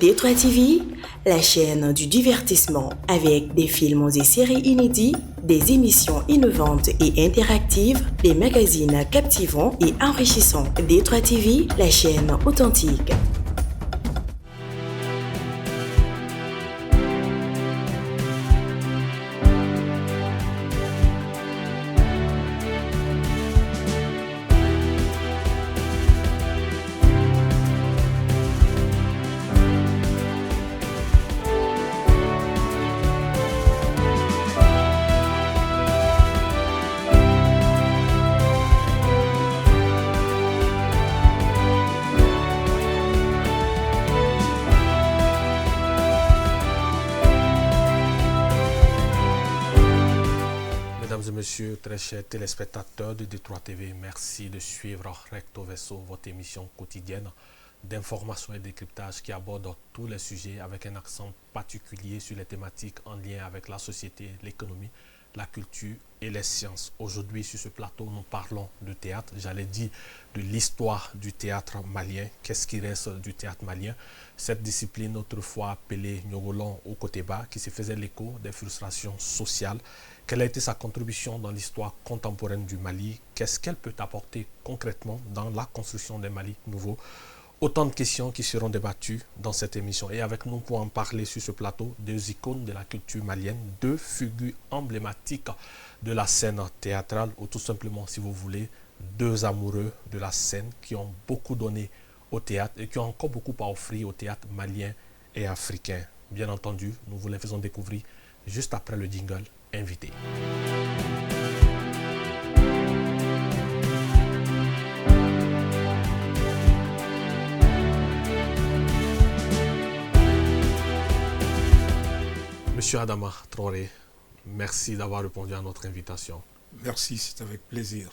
D3 TV, la chaîne du divertissement avec des films et séries inédits, des émissions innovantes et interactives, des magazines captivants et enrichissants. D3 TV, la chaîne authentique. Mesdames et messieurs, très chers téléspectateurs de D3 TV, merci de suivre Recto Verso, votre émission quotidienne d'information et de décryptage qui aborde tous les sujets avec un accent particulier sur les thématiques en lien avec la société, l'économie, la culture et les sciences. Aujourd'hui, sur ce plateau, nous parlons de théâtre, j'allais dire de l'histoire du théâtre malien. Qu'est-ce qui reste du théâtre malien? Cette discipline autrefois appelée Nyogolon au côté bas, qui se faisait l'écho des frustrations sociales. Quelle a été sa contribution dans l'histoire contemporaine du Mali? Qu'est-ce qu'elle peut apporter concrètement dans la construction d'un Mali nouveau? Autant de questions qui seront débattues dans cette émission. Et avec nous pour en parler sur ce plateau, deux icônes de la culture malienne, deux figures emblématiques de la scène théâtrale, ou tout simplement, si vous voulez, deux amoureux de la scène qui ont beaucoup donné au théâtre et qui ont encore beaucoup à offrir au théâtre malien et africain. Bien entendu, nous vous les faisons découvrir juste après le jingle invité. Monsieur Adama Traoré, merci d'avoir répondu à notre invitation. Merci, c'est avec plaisir.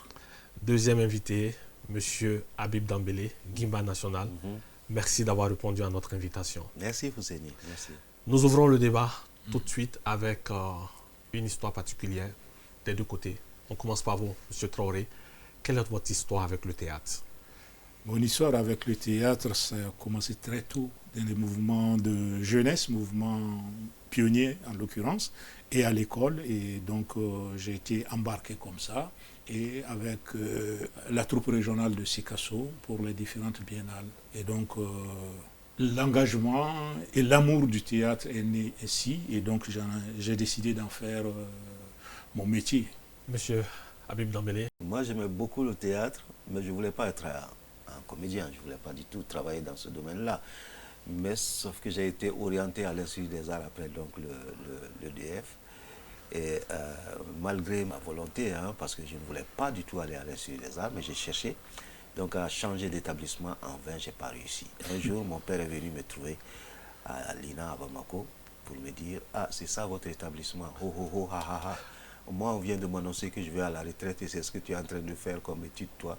Deuxième invité, Monsieur Habib Dambélé, Guimba National. Merci d'avoir répondu à notre invitation. Merci Fousseni, merci. Nous ouvrons le débat tout de suite avec une histoire particulière des deux côtés. On commence par vous, Monsieur Traoré. Quelle est votre histoire avec le théâtre? Mon histoire avec le théâtre, ça a commencé très tôt dans les mouvements de jeunesse, mouvements pionniers en l'occurrence, et à l'école. Et donc j'ai été embarqué comme ça, et avec la troupe régionale de Sikasso pour les différentes biennales. Et donc l'engagement et l'amour du théâtre est né ici, et donc j'ai décidé d'en faire mon métier. Monsieur Habib Dambélé. Moi j'aimais beaucoup le théâtre, mais je ne voulais pas être un comédien, je ne voulais pas du tout travailler dans ce domaine-là. Mais sauf que j'ai été orienté à l'Institut des Arts après donc l'EDF. Et malgré ma volonté, parce que je ne voulais pas du tout aller à l'Institut des Arts, mais j'ai cherché donc à changer d'établissement. En vain, je n'ai pas réussi. Un jour, mon père est venu me trouver à l'INA à Bamako pour me dire « Ah, c'est ça votre établissement, ho ho ho, ha ha ha. Moi, on vient de m'annoncer que je vais à la retraite et c'est ce que tu es en train de faire comme étude, toi. »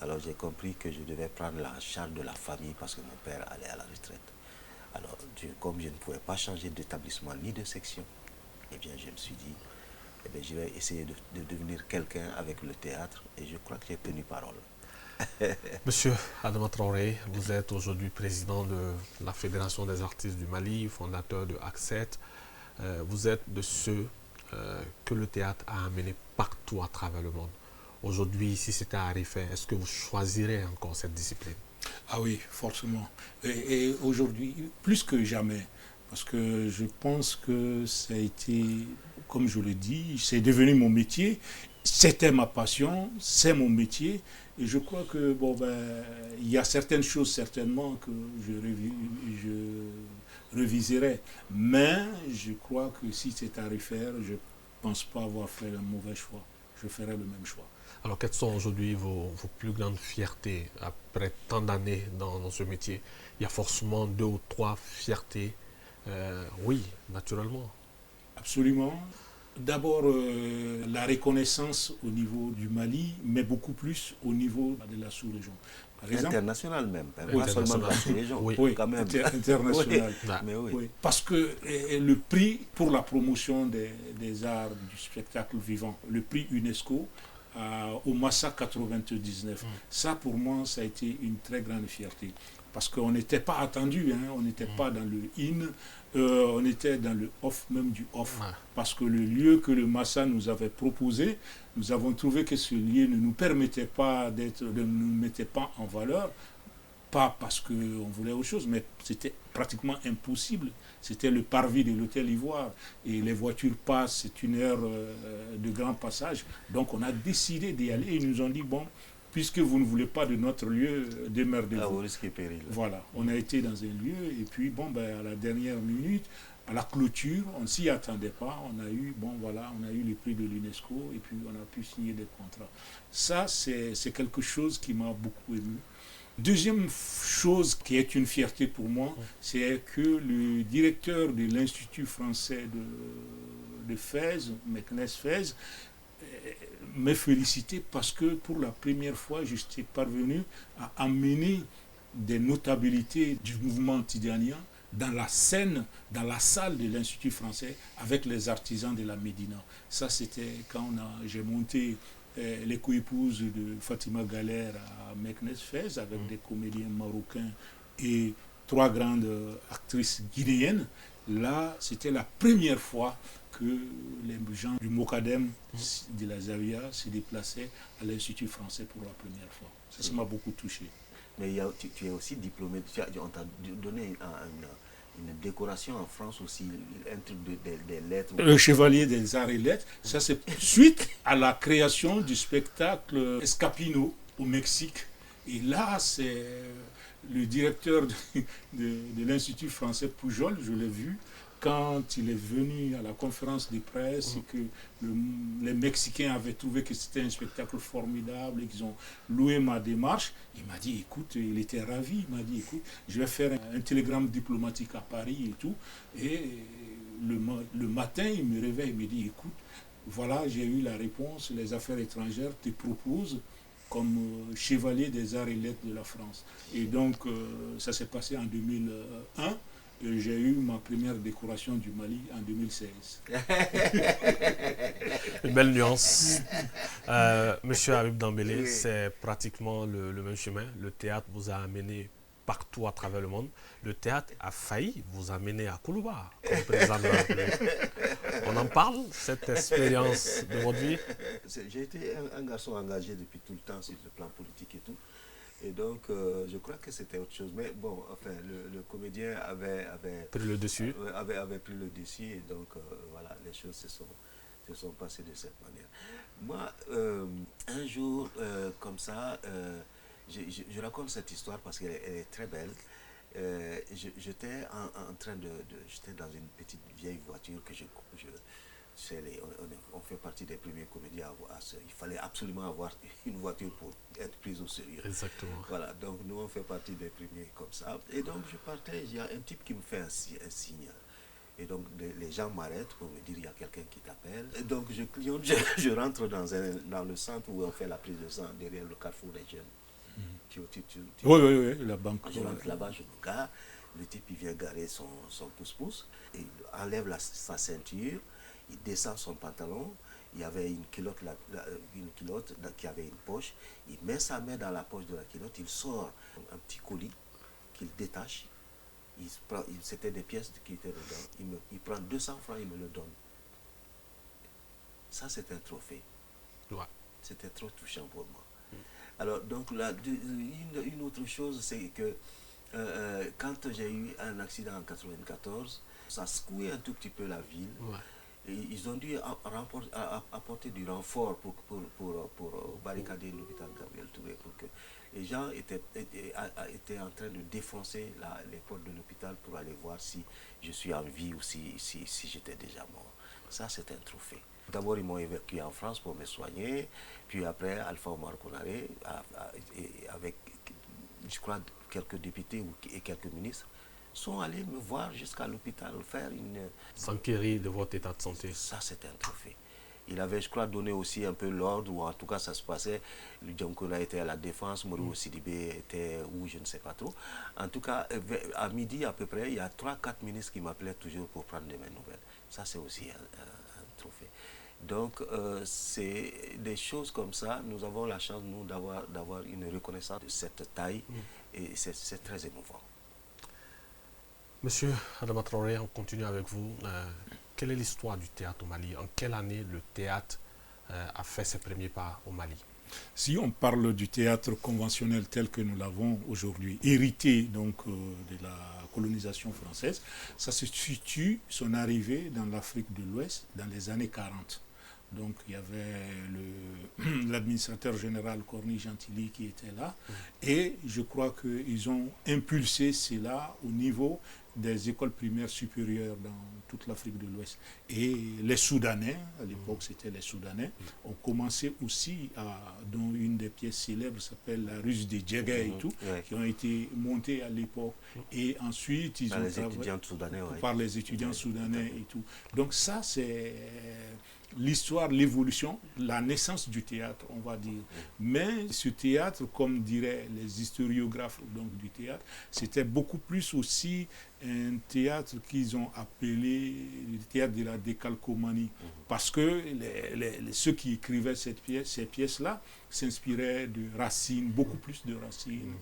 Alors j'ai compris que je devais prendre la charge de la famille parce que mon père allait à la retraite. Alors, comme je ne pouvais pas changer d'établissement ni de section, eh bien je me suis dit, eh bien, je vais essayer de devenir quelqu'un avec le théâtre, et je crois que j'ai tenu parole. Monsieur Adama Traoré, vous êtes aujourd'hui président de la Fédération des artistes du Mali, fondateur de ACCET. Vous êtes de ceux que le théâtre a amené partout à travers le monde. Aujourd'hui, si c'était à refaire, est-ce que vous choisirez encore cette discipline? Ah oui, forcément. Et aujourd'hui, plus que jamais, parce que je pense que ça a été, comme je le dis, c'est devenu mon métier. C'était ma passion, c'est mon métier. Et je crois que, il y a certaines choses certainement que je reviserai. Mais je crois que si c'est à refaire, je ne pense pas avoir fait un mauvais choix. Je ferai le même choix. Alors, quelles sont aujourd'hui vos plus grandes fiertés après tant d'années dans ce métier? Il y a forcément 2 ou 3 fiertés. Oui, naturellement. Absolument. D'abord, la reconnaissance au niveau du Mali, mais beaucoup plus au niveau de la sous-région. Par exemple, international même, oui, pas seulement de la sous-région, oui, quand même. international. Oui, mais oui. Oui. Parce que le prix pour la promotion des arts du spectacle vivant, le prix UNESCO, au Massa 99, ça pour moi, ça a été une très grande fierté. parce qu'on n'était pas attendu, hein, on n'était pas dans le in, on était dans le off, même du off. Ouais. Parce que le lieu que le Massa nous avait proposé, nous avons trouvé que ce lieu ne nous permettait pas ne nous mettait pas en valeur, pas parce qu'on voulait autre chose, mais c'était pratiquement impossible. C'était le parvis de l'hôtel Ivoire et les voitures passent, c'est 1 heure de grand passage. Donc on a décidé d'y aller et ils nous ont dit, bon, puisque vous ne voulez pas de notre lieu, démerdez-vous. À vos risques et périls. Voilà, on a été dans un lieu et puis bon, à la dernière minute, à la clôture, on ne s'y attendait pas, on a eu le prix de l'UNESCO et puis on a pu signer des contrats. Ça, c'est quelque chose qui m'a beaucoup ému. Deuxième chose qui est une fierté pour moi, c'est que le directeur de l'Institut français de Fès, Meknes Fès, me félicitait parce que pour la première fois, je suis parvenu à amener des notabilités du mouvement tidianien dans la scène, dans la salle de l'Institut français avec les artisans de la Médina. Ça, c'était quand j'ai monté les coépouses de Fatima Galère à Meknes Fès avec des comédiens marocains et 3 grandes actrices guinéennes. Là, c'était la première fois que les gens du Mokadem de la Zawiya se déplaçaient à l'Institut français pour la première fois. Ça m'a beaucoup touché. Mais tu es aussi diplômé, on t'a donné une décoration en France aussi, un truc des lettres. Le chevalier des arts et lettres, ça c'est suite à la création du spectacle Escapino au Mexique. Et là, c'est le directeur de l'Institut français Pujol, je l'ai vu, quand il est venu à la conférence de presse et que les Mexicains avaient trouvé que c'était un spectacle formidable et qu'ils ont loué ma démarche, il m'a dit, écoute, il était ravi, il m'a dit, écoute, je vais faire un télégramme diplomatique à Paris et tout. Et le matin, il me réveille, il me dit, écoute, voilà, j'ai eu la réponse, les affaires étrangères te proposent comme chevalier des arts et lettres de la France. Et donc, ça s'est passé en 2001. J'ai eu ma première décoration du Mali en 2016. Une belle nuance. Monsieur Habib Dembélé, c'est pratiquement le même chemin. Le théâtre vous a amené partout à travers le monde. Le théâtre a failli vous amener à Koulouba comme président de la République. On en parle, cette expérience de votre vie? J'ai été un garçon engagé depuis tout le temps sur le plan politique et tout. Et donc, je crois que c'était autre chose. Mais bon, enfin, le comédien avait pris le dessus. Avait pris le dessus. Et donc, voilà, les choses se sont passées de cette manière. Moi, un jour, comme ça, je raconte cette histoire parce qu'elle est très belle. J'étais en train j'étais dans une petite vieille voiture que on fait partie des premiers comédiens il fallait absolument avoir une voiture pour être prise au sérieux. Exactement. Voilà, donc nous on fait partie des premiers comme ça. Et donc je partais, il y a un type qui me fait un signe. Et donc les gens m'arrêtent pour me dire il y a quelqu'un qui t'appelle. Et donc je clignote, je rentre dans le centre où on fait la prise de sang, derrière le carrefour des jeunes. Oui, la banque. Je rentre là-bas, je me gare, le type il vient garer son pouce-pouce, il enlève sa ceinture, il descend son pantalon, il y avait une culotte qui avait une poche, il met sa main dans la poche de la culotte, il sort un petit colis qu'il détache, c'était des pièces qui étaient dedans, il prend 200 francs, il me le donne. Ça c'est un trophée. Ouais. C'était trop touchant pour moi. Alors donc là, une autre chose, c'est que quand j'ai eu un accident en 94, ça secouait un tout petit peu la ville. Ouais. Et ils ont dû apporter du renfort pour barricader l'hôpital Gabriel Touré, pour que les gens étaient en train de défoncer les portes de l'hôpital pour aller voir si je suis en vie ou si j'étais déjà mort. Ça, c'est un trophée. D'abord, ils m'ont évacué en France pour me soigner, puis après, Alpha Omar Konaré, avec, je crois, quelques députés et quelques ministres, sont allés me voir jusqu'à l'hôpital faire une... S'enquérir de votre état de santé. Ça, c'est un trophée. Il avait, je crois, donné aussi un peu l'ordre, ou en tout cas, ça se passait. Le Djankola était à la défense, Moro Sidibé était où, je ne sais pas trop. En tout cas, à midi à peu près, il y a 3-4 ministres qui m'appelaient toujours pour prendre de mes nouvelles. Ça, c'est aussi un trophée. Donc, c'est des choses comme ça. Nous avons la chance, nous, d'avoir une reconnaissance de cette taille. Et c'est très émouvant. Monsieur Adama Traoré, on continue avec vous. Quelle est l'histoire du théâtre au Mali? En quelle année le théâtre a fait ses premiers pas au Mali? Si on parle du théâtre conventionnel tel que nous l'avons aujourd'hui, hérité donc de la colonisation française, ça se situe son arrivée dans l'Afrique de l'Ouest dans les années 40. Donc il y avait l'administrateur général Corny Gentilly qui était là, et je crois qu'ils ont impulsé cela au niveau des écoles primaires supérieures dans toute l'Afrique de l'Ouest. Et les Soudanais, à l'époque c'était les Soudanais, ont commencé aussi dont une des pièces célèbres s'appelle La Ruse des Djéga et tout, qui ont été montées à l'époque. Et ensuite ils ont travaillé par les étudiants soudanais et tout. Donc ça c'est l'histoire, l'évolution, la naissance du théâtre, on va dire. Mais ce théâtre, comme diraient les historiographes donc, du théâtre, c'était beaucoup plus aussi un théâtre qu'ils ont appelé le théâtre de la décalcomanie. Parce que ceux qui écrivaient ces pièces-là s'inspiraient de Racine, beaucoup plus de Racine.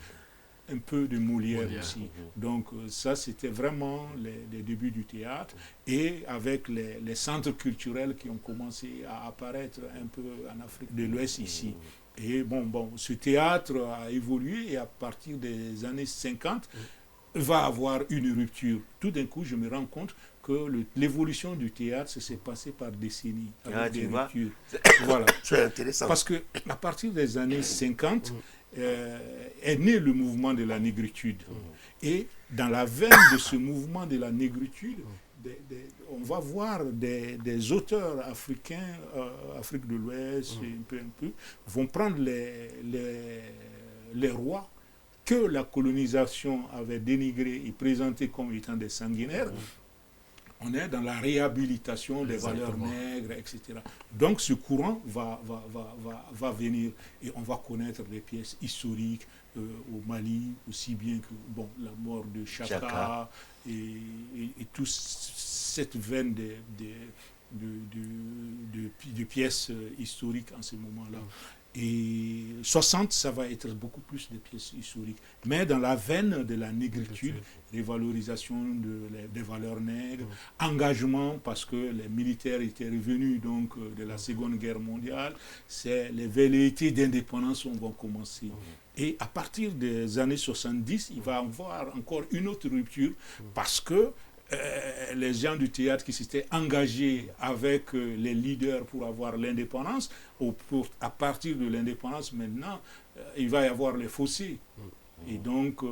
Un peu de Molière aussi. Donc ça, c'était vraiment les débuts du théâtre. Et avec les centres culturels qui ont commencé à apparaître un peu en Afrique de l'Ouest ici. Et bon, ce théâtre a évolué et à partir des années 50, va avoir une rupture. Tout d'un coup, je me rends compte que l'évolution du théâtre, ça s'est passé par décennies, avec des ruptures. Voilà. C'est intéressant. Parce qu'à partir des années 50, est né le mouvement de la négritude. Et dans la veine de ce mouvement de la négritude, on va voir des auteurs africains, Afrique de l'Ouest, un peu, vont prendre les rois que la colonisation avait dénigrés et présentés comme étant des sanguinaires. On est dans la réhabilitation des valeurs nègres, etc. Donc ce courant va venir et on va connaître des pièces historiques au Mali, aussi bien que la mort de Chaka. Et toute cette veine de pièces historiques en ce moment-là. Et 60, ça va être beaucoup plus de pièces historiques. Mais dans la veine de la négritude, révalorisation des valeurs nègres, engagement, parce que les militaires étaient revenus donc, de la Seconde Guerre mondiale, les velléités d'indépendance vont commencer. Et à partir des années 70, il va y avoir encore une autre rupture, parce que les gens du théâtre qui s'étaient engagés avec les leaders pour avoir l'indépendance, à partir de l'indépendance maintenant, il va y avoir les fossés. Et donc,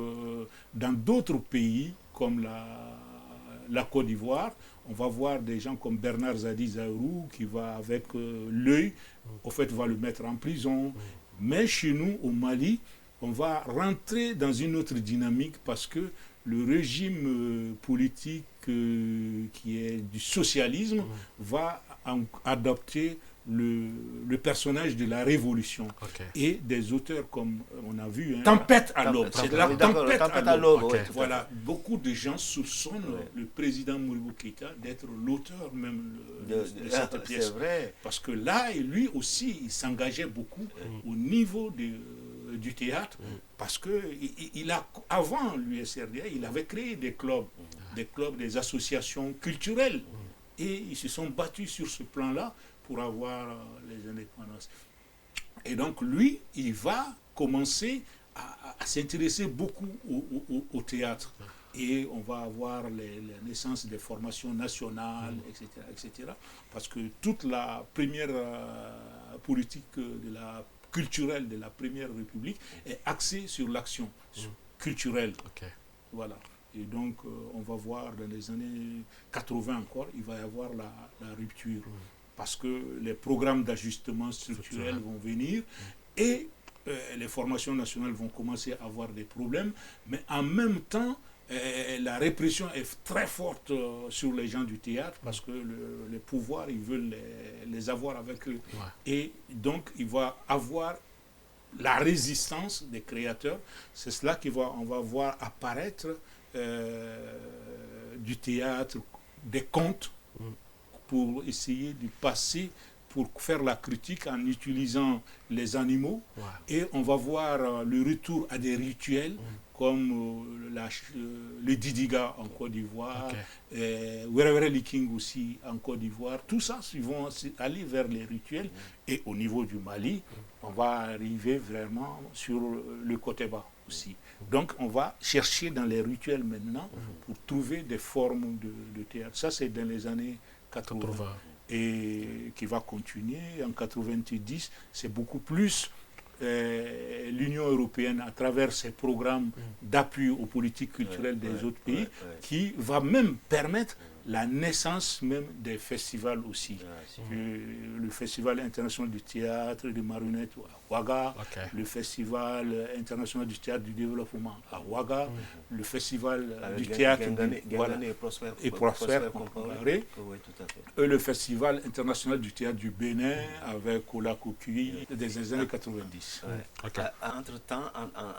dans d'autres pays, comme la Côte d'Ivoire, on va voir des gens comme Bernard Zadi Zaïrou qui va avec l'œil, au fait, va le mettre en prison. Mais chez nous, au Mali, on va rentrer dans une autre dynamique parce que le régime politique qui est du socialisme va adopter le personnage de la révolution. Et des auteurs comme on a vu, Tempête à l'aube. C'est la tempête à l'aube. Voilà, beaucoup de gens soupçonnent le président Modibo Keïta d'être l'auteur même de cette pièce. C'est vrai. Parce que là, lui aussi, il s'engageait beaucoup au niveau du théâtre, parce que avant l'USRDA, il avait créé des clubs, des associations culturelles, et ils se sont battus sur ce plan-là pour avoir les indépendances. Et donc lui, il va commencer à s'intéresser beaucoup au théâtre. Et on va avoir la naissance des formations nationales, etc. Parce que toute la première politique culturelle de la Première République est axée sur l'action culturelle. Voilà. Et donc, on va voir dans les années 80 encore, il va y avoir la rupture. Parce que les programmes d'ajustement structurel vont venir et les formations nationales vont commencer à avoir des problèmes. Mais en même temps, la répression est très forte sur les gens du théâtre parce que les pouvoirs, ils veulent les avoir avec eux. Et donc, il va avoir la résistance des créateurs. C'est cela qu'on va voir apparaître du théâtre, des contes, pour essayer de passer pour faire la critique en utilisant les animaux. Et on va voir le retour à des rituels comme le Didiga en Côte d'Ivoire, Werewere Liking aussi en Côte d'Ivoire. Tout ça, ils vont aller vers les rituels. Et au niveau du Mali, on va arriver vraiment sur le Koteba aussi. Donc on va chercher dans les rituels maintenant pour trouver des formes de théâtre. Ça, c'est dans les années 80. Et qui va continuer. En 90, c'est beaucoup plus l'Union européenne, à travers ses programmes d'appui aux politiques culturelles des autres pays, qui va même permettre la naissance même des festivals aussi. Le Festival international du théâtre et des marionnettes à Ouaga, le Festival international du théâtre du développement à Ouaga, le Festival du théâtre et Prosper comparé, et le Festival international du théâtre du Bénin avec Ola Kokui des années 90. Entre-temps,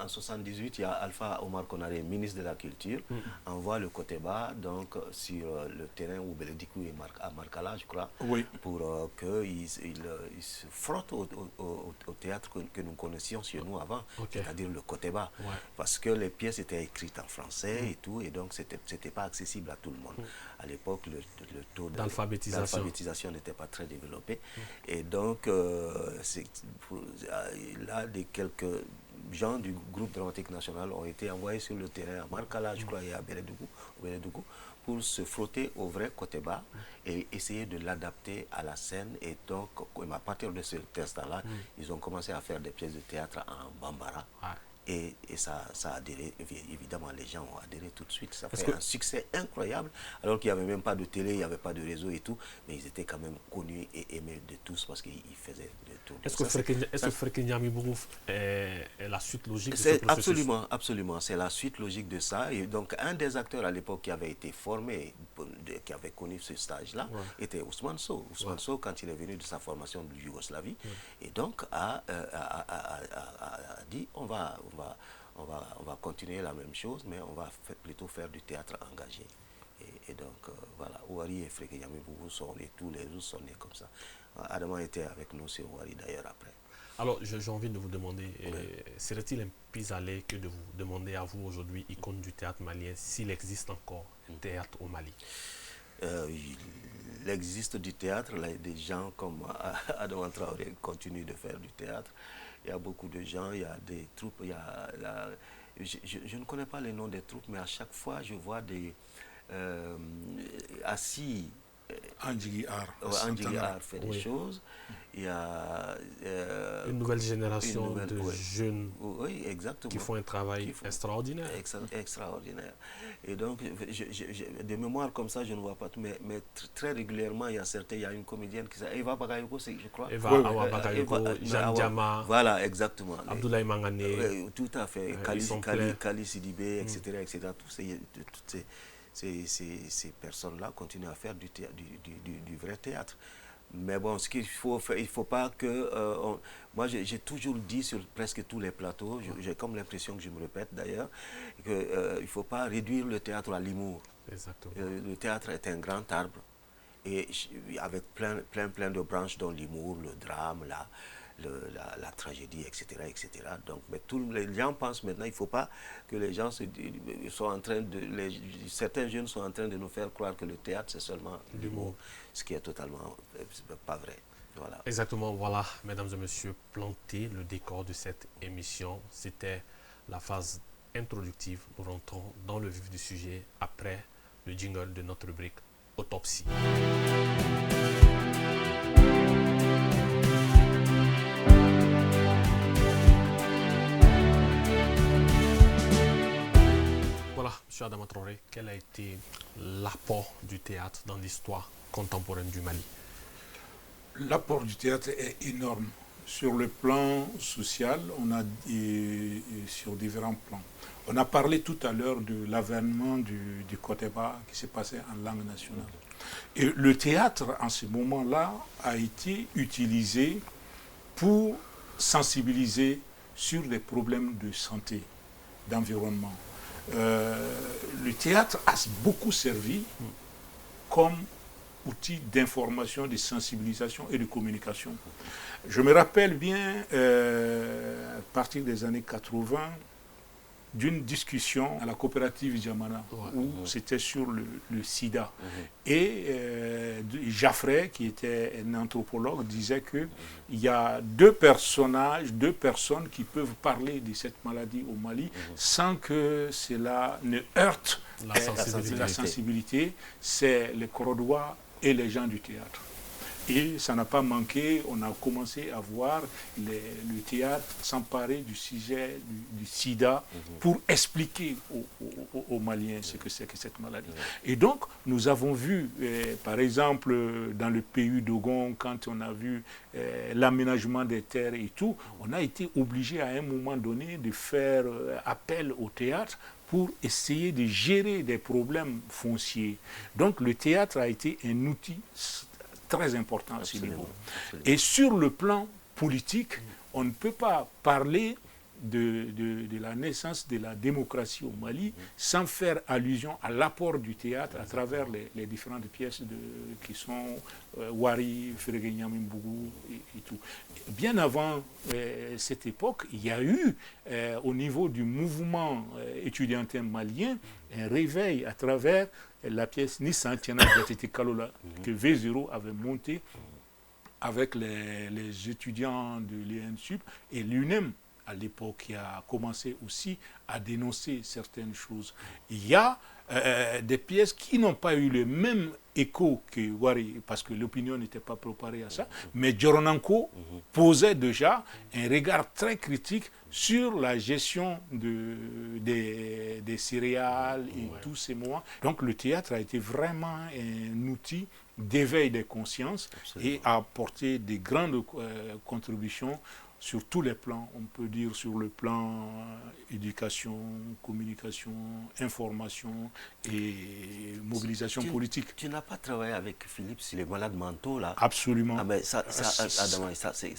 en 78, il y a Alpha Omar Konaré, ministre de la Culture, envoie le Koteba donc sur le terrain où Beledikou est à Markala, je crois, pour qu'il se frotte au théâtre que nous connaissions chez nous avant, c'est-à-dire le Koteba, parce que les pièces étaient écrites en français et tout, et donc c'était pas accessible à tout le monde. À l'époque, le taux d'alphabétisation n'était pas très développé, et donc là, quelques gens du groupe dramatique national ont été envoyés sur le terrain à Markala, je crois, et à Beledikou, pour se frotter au vrai Koteba et essayer de l'adapter à la scène. Et donc, à partir de ce test-là, ils ont commencé à faire des pièces de théâtre en Bambara. Et ça a adhéré, évidemment, les gens ont adhéré tout de suite. Ça fait un succès incroyable, alors qu'il n'y avait même pas de télé, il n'y avait pas de réseau et tout, mais ils étaient quand même connus et aimés de tous parce qu'ils faisaient de tout. Est-ce que Freke Nyami Bourouf est la suite logique de ce processus? Absolument, c'est la suite logique de ça. Et donc, un des acteurs à l'époque qui avait été formé, qui avait connu ce stage-là, était Ousmane Sow. Ousmane Sow, quand il est venu de sa formation de Yougoslavie, et donc a dit on va continuer la même chose, mais on va plutôt faire du théâtre engagé. Et donc, voilà, Ouari et Freke Nyami Boubou sont nés, tous les autres sont nés comme ça. Adama était avec nous sur Ouari d'ailleurs après. Alors, j'ai envie de vous demander, serait-il un pis-aller que de vous demander à vous aujourd'hui, icône du théâtre malien, s'il existe encore un théâtre au Mali? Il existe du théâtre, là, des gens comme Adama Traoré continuent de faire du théâtre. Il y a beaucoup de gens, il y a des troupes, je ne connais pas les noms des troupes, mais à chaque fois je vois des assis. Andjigi Art fait des choses. Il y a une nouvelle génération de jeunes exactement, qui font un travail extraordinaire. Extraordinaire. Et donc, de mémoire comme ça, je ne vois pas tout, mais très régulièrement, il y a une comédienne qui s'appelle Eva Bagayoko, je crois. Eva Awa Bagayoko, Jean Diama. Voilà, exactement. Abdoulaye Mangane. Tout à fait. Kali Sidibé, etc. Toutes ces personnes-là continuent à faire du vrai théâtre. Mais bon, ce qu'il faut faire, il ne faut pas que... moi, j'ai toujours dit sur presque tous les plateaux, j'ai comme l'impression que je me répète d'ailleurs, qu'il ne faut pas réduire le théâtre à l'humour. Exactement. Le théâtre est un grand arbre, et avec plein de branches, dont l'humour, le drame, la tragédie, etc. Donc, mais tous les gens pensent maintenant, il ne faut pas que les gens soient en train de... certains jeunes sont en train de nous faire croire que le théâtre, c'est seulement l'humour, ce qui est totalement pas vrai. Voilà. Exactement, voilà, mesdames et messieurs, planter le décor de cette émission. C'était la phase introductive. Nous rentrons dans le vif du sujet après le jingle de notre rubrique Autopsie. Voilà, M. Adama Traoré, quel a été l'apport du théâtre dans l'histoire contemporaine du Mali? L'apport du théâtre est énorme. Sur le plan social, et sur différents plans. On a parlé tout à l'heure de l'avènement du Koteba qui s'est passé en langue nationale. Et le théâtre, en ce moment-là, a été utilisé pour sensibiliser sur des problèmes de santé, d'environnement. Le théâtre a beaucoup servi comme outil d'information, de sensibilisation et de communication. Je me rappelle bien, à partir des années 80, d'une discussion à la coopérative Djamana, où c'était sur le sida. Et Jaffray, qui était un anthropologue, disait qu'il y a deux personnes qui peuvent parler de cette maladie au Mali sans que cela ne heurte la sensibilité. C'est les Korodois et les gens du théâtre. Et ça n'a pas manqué, on a commencé à voir le théâtre s'emparer du sujet du sida pour expliquer aux Maliens ce que c'est que cette maladie. Et donc, nous avons vu, par exemple, dans le pays d'Ogon, quand on a vu l'aménagement des terres et tout, on a été obligé à un moment donné de faire appel au théâtre pour essayer de gérer des problèmes fonciers. Donc, le théâtre a été un outil très important à ce niveau. Et sur le plan politique, on ne peut pas parler de la naissance de la démocratie au Mali sans faire allusion à l'apport du théâtre à travers les différentes pièces qui sont Wari, Fereguenyamimbougou et tout. Bien avant cette époque, il y a eu au niveau du mouvement étudiantin malien un réveil à travers la pièce Nissan Tiana Gatete Kalola que V0 avait montée avec les étudiants de l'ENSUP et l'UNEM à l'époque qui a commencé aussi à dénoncer certaines choses. Il y a des pièces qui n'ont pas eu le même écho que Wari, parce que l'opinion n'était pas préparée à ça, mais Djoronanko posait déjà un regard très critique sur la gestion des céréales et tous ces moments. Donc le théâtre a été vraiment un outil d'éveil des consciences et a apporté des grandes contributions sur tous les plans, on peut dire sur le plan éducation, communication, information et mobilisation politique. Tu n'as pas travaillé avec Philippe sur les malades mentaux là? Absolument. Ah ben ça c'est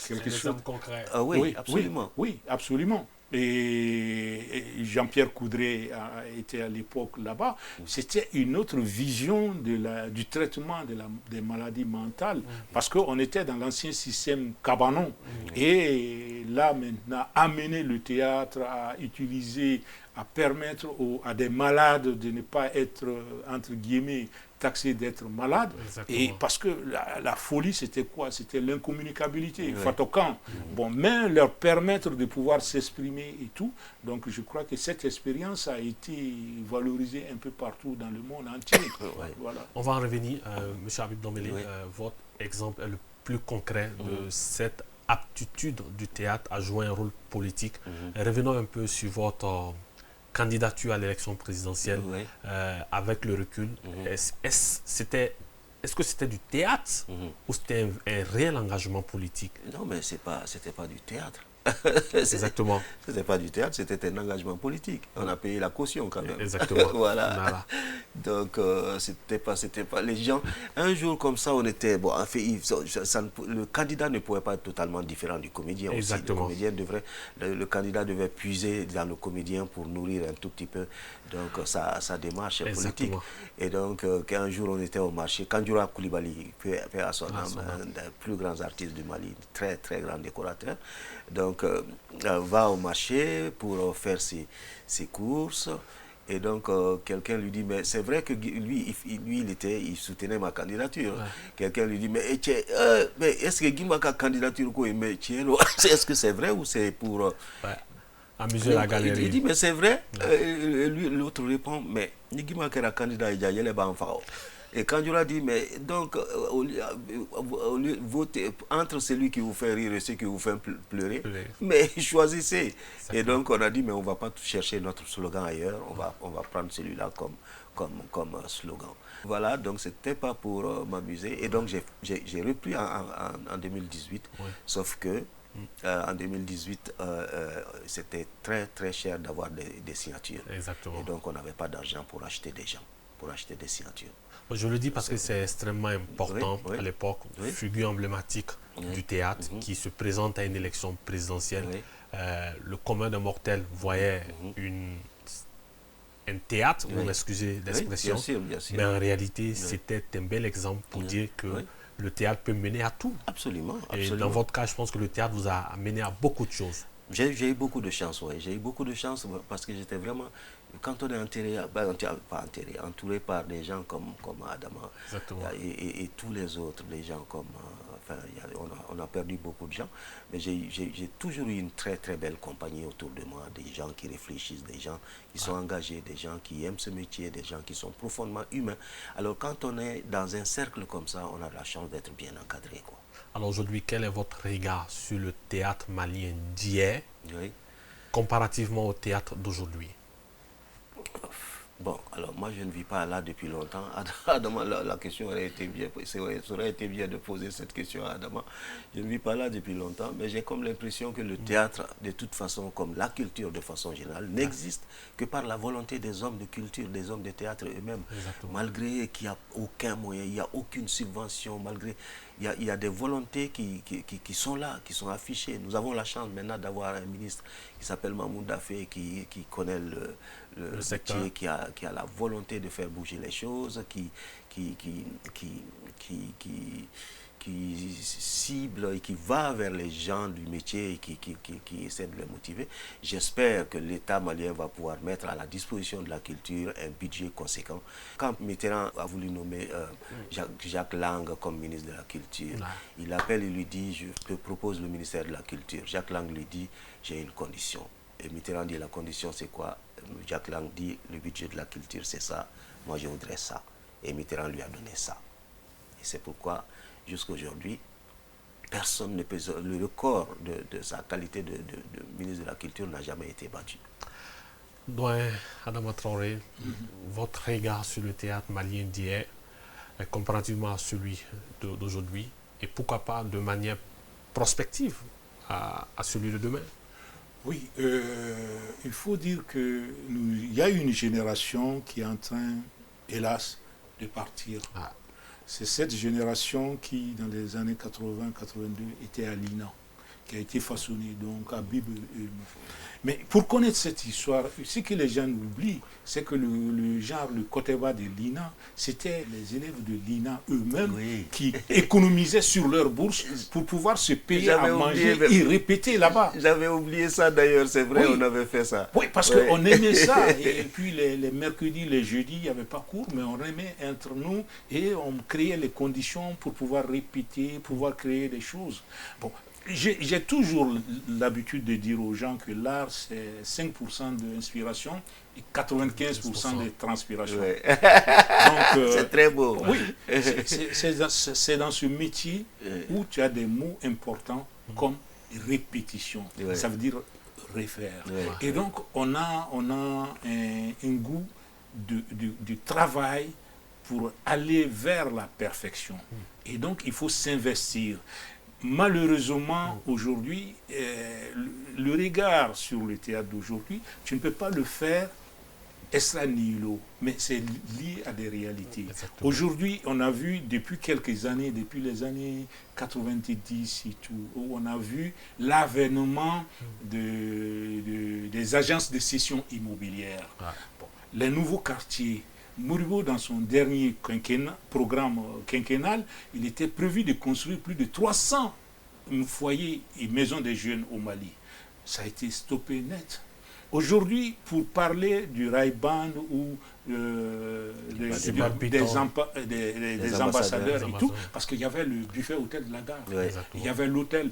quelque chose concret. Oui, absolument. Oui, absolument. Et Jean-Pierre Coudray était à l'époque là-bas. C'était une autre vision du traitement des maladies mentales, parce qu'on était dans l'ancien système cabanon. Et là, maintenant, amener le théâtre à utiliser, à permettre à des malades de ne pas être, entre guillemets, taxés d'être malades. Et parce que la folie, c'était quoi? C'était l'incommunicabilité, Fatokan. Bon, mais leur permettre de pouvoir s'exprimer et tout. Donc, je crois que cette expérience a été valorisée un peu partout dans le monde entier. Voilà. On va en revenir, M. Habib Dombélé. Votre exemple est le plus concret de cette aptitude du théâtre à jouer un rôle politique. Revenons un peu sur votre candidature à l'élection présidentielle avec le recul. Est-ce que c'était du théâtre ou c'était un réel engagement politique? Non, mais c'était pas du théâtre. Exactement. C'était pas du théâtre, c'était un engagement politique. On a payé la caution quand même. Exactement. Voilà. Donc, c'était pas les gens. Un jour comme ça, on était. Bon, en fait, le candidat ne pouvait pas être totalement différent du comédien. Exactement. Aussi. Le candidat devait puiser dans le comédien pour nourrir un tout petit peu donc sa démarche politique. Et donc, un jour, on était au marché. Kandjoura Koulibaly, paix à son âme, un des plus grands artistes du Mali, très, très grand décorateur. Donc, va au marché pour faire ses courses. Et donc, quelqu'un lui dit, mais c'est vrai que lui, il soutenait ma candidature. Quelqu'un lui dit, mais est-ce que Guimaka candidature, est-ce que c'est vrai ou c'est pour amuser la galerie? Il dit, mais c'est vrai. L'autre répond, mais Guimaka est candidat, il y a les bancs. Et quand je leur dis, mais donc, au lieu voter entre celui qui vous fait rire et celui qui vous fait pleurer, mais choisissez. Et donc, on a dit, mais on ne va pas chercher notre slogan ailleurs, on va prendre celui-là comme slogan. Voilà, donc ce n'était pas pour m'amuser. Et donc, j'ai repris en 2018, sauf que en 2018, c'était très, très cher d'avoir des signatures. Exactement. Et donc, on n'avait pas d'argent pour acheter des gens, pour acheter des signatures. Je le dis parce que c'est extrêmement important à l'époque, figure emblématique du théâtre qui se présente à une élection présidentielle. Le commun des mortels voyait un théâtre, vous Oui. m'excusez Oui, l'expression, bien sûr. mais en réalité, c'était un bel exemple pour dire que le théâtre peut mener à tout. Absolument, Et absolument. dans votre cas, je pense que le théâtre vous a mené à beaucoup de choses. J'ai eu beaucoup de chance, oui. J'ai eu beaucoup de chance parce que j'étais vraiment... Quand on est entouré par des gens comme Adama et tous les autres, des gens comme... on a perdu beaucoup de gens, mais j'ai toujours eu une très très belle compagnie autour de moi, des gens qui réfléchissent, des gens qui sont engagés, des gens qui aiment ce métier, des gens qui sont profondément humains. Alors quand on est dans un cercle comme ça, on a la chance d'être bien encadré, quoi. Alors aujourd'hui, quel est votre regard sur le théâtre malien d'hier comparativement au théâtre d'aujourd'hui? Bon, alors moi je ne vis pas là depuis longtemps. Adama, la question aurait été bien, ça aurait été bien de poser cette question à Adama. Je ne vis pas là depuis longtemps, mais j'ai comme l'impression que le théâtre, de toute façon, comme la culture de façon générale, n'existe que par la volonté des hommes de culture, des hommes de théâtre eux-mêmes. Malgré qu'il n'y a aucun moyen, il n'y a aucune subvention, malgré... Il y a des volontés qui sont là, qui sont affichées. Nous avons la chance maintenant d'avoir un ministre qui s'appelle Mahmoud Dafé, qui connaît le secteur, qui a la volonté de faire bouger les choses, qui cible et qui va vers les gens du métier et qui essaie de les motiver. J'espère que l'État malien va pouvoir mettre à la disposition de la culture un budget conséquent. Quand Mitterrand a voulu nommer Jacques Lang comme ministre de la Culture, il appelle et lui dit, je te propose le ministère de la Culture. Jacques Lang lui dit, j'ai une condition. Et Mitterrand dit, la condition c'est quoi? Jacques Lang dit, le budget de la culture c'est ça, moi je voudrais ça. Et Mitterrand lui a donné ça. Et c'est pourquoi jusqu'à aujourd'hui, personne ne peut... Le record de sa qualité de ministre de la Culture n'a jamais été battu. Doyen Adama Traoré, votre regard sur le théâtre malien d'hier, comparativement à celui d'aujourd'hui, et pourquoi pas de manière prospective à celui de demain? Oui, il faut dire qu'il y a une génération qui est en train, hélas, de partir. C'est cette génération qui, dans les années 80-82, était à l'INA, qui a été façonnée donc à Bible. Mais pour connaître cette histoire, ce que les gens oublient, c'est que le côté bas de l'INA, c'était les élèves de l'INA eux-mêmes qui économisaient sur leur bourse pour pouvoir se payer à manger et répéter là-bas. J'avais oublié ça d'ailleurs, c'est vrai, on avait fait ça. Oui, parce qu'on aimait ça. Et puis les mercredis, les jeudis, il n'y avait pas cours, mais on aimait entre nous et on créait les conditions pour pouvoir répéter, pouvoir créer des choses. Bon. J'ai toujours l'habitude de dire aux gens que l'art, c'est 5% d'inspiration et 95% de transpiration. C'est très beau. Oui, c'est dans ce métier où tu as des mots importants comme répétition. Ça veut dire refaire. Et donc, on a un goût du travail pour aller vers la perfection. Et donc, il faut s'investir. Malheureusement, aujourd'hui, le regard sur le théâtre d'aujourd'hui, tu ne peux pas le faire extra nihilo, mais c'est lié à des réalités. Aujourd'hui, on a vu depuis quelques années, depuis les années 90 et tout, où on a vu l'avènement des agences de cession immobilière. Bon, les nouveaux quartiers. Moribo, dans son dernier programme quinquennal, il était prévu de construire plus de 300 foyers et maisons des jeunes au Mali. Ça a été stoppé net. Aujourd'hui, pour parler du Raïband ou des ambassadeurs et tout, parce qu'il y avait le buffet hôtel de la gare, il y avait l'hôtel.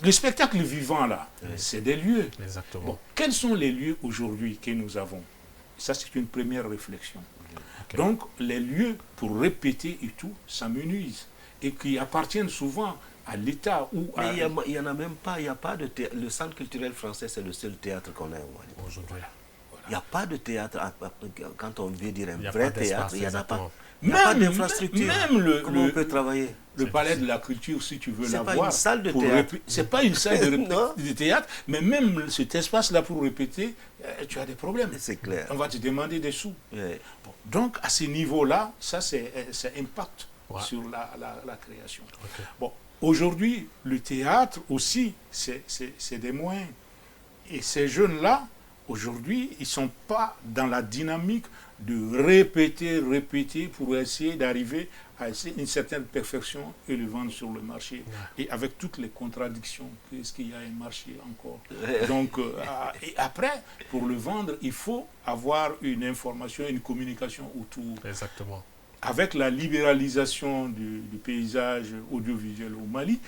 Le spectacle vivant là, c'est des lieux. Bon, quels sont les lieux aujourd'hui que nous avons? Ça, c'est une première réflexion. Donc, les lieux pour répéter et tout, ça me nuise. Et qui appartiennent souvent à l'État ou à... Mais il n'y en a même pas, il n'y a pas de théâtre. Le centre culturel français, c'est le seul théâtre qu'on a aujourd'hui. Il n'y a pas de théâtre. Quand on veut dire un vrai théâtre, il n'y en a pas. Il n'y a pas d'infrastructure. Même comment on peut travailler? Le palais de la culture, si tu veux l'avoir. C'est pas une salle de théâtre. C'est pas une salle de théâtre, mais même cet espace-là pour répéter, tu as des problèmes. C'est clair. On va te demander des sous. Bon, donc, à ce niveau-là, ça impacte sur la création. Bon, aujourd'hui, le théâtre aussi, c'est des moyens. Et ces jeunes-là, Aujourd'hui, ils ne sont pas dans la dynamique de répéter pour essayer d'arriver à une certaine perfection et le vendre sur le marché. Et avec toutes les contradictions, qu'est-ce qu'il y a un marché encore. Donc, et après, pour le vendre, il faut avoir une information, une communication autour. Exactement. Avec la libéralisation du paysage audiovisuel au Mali,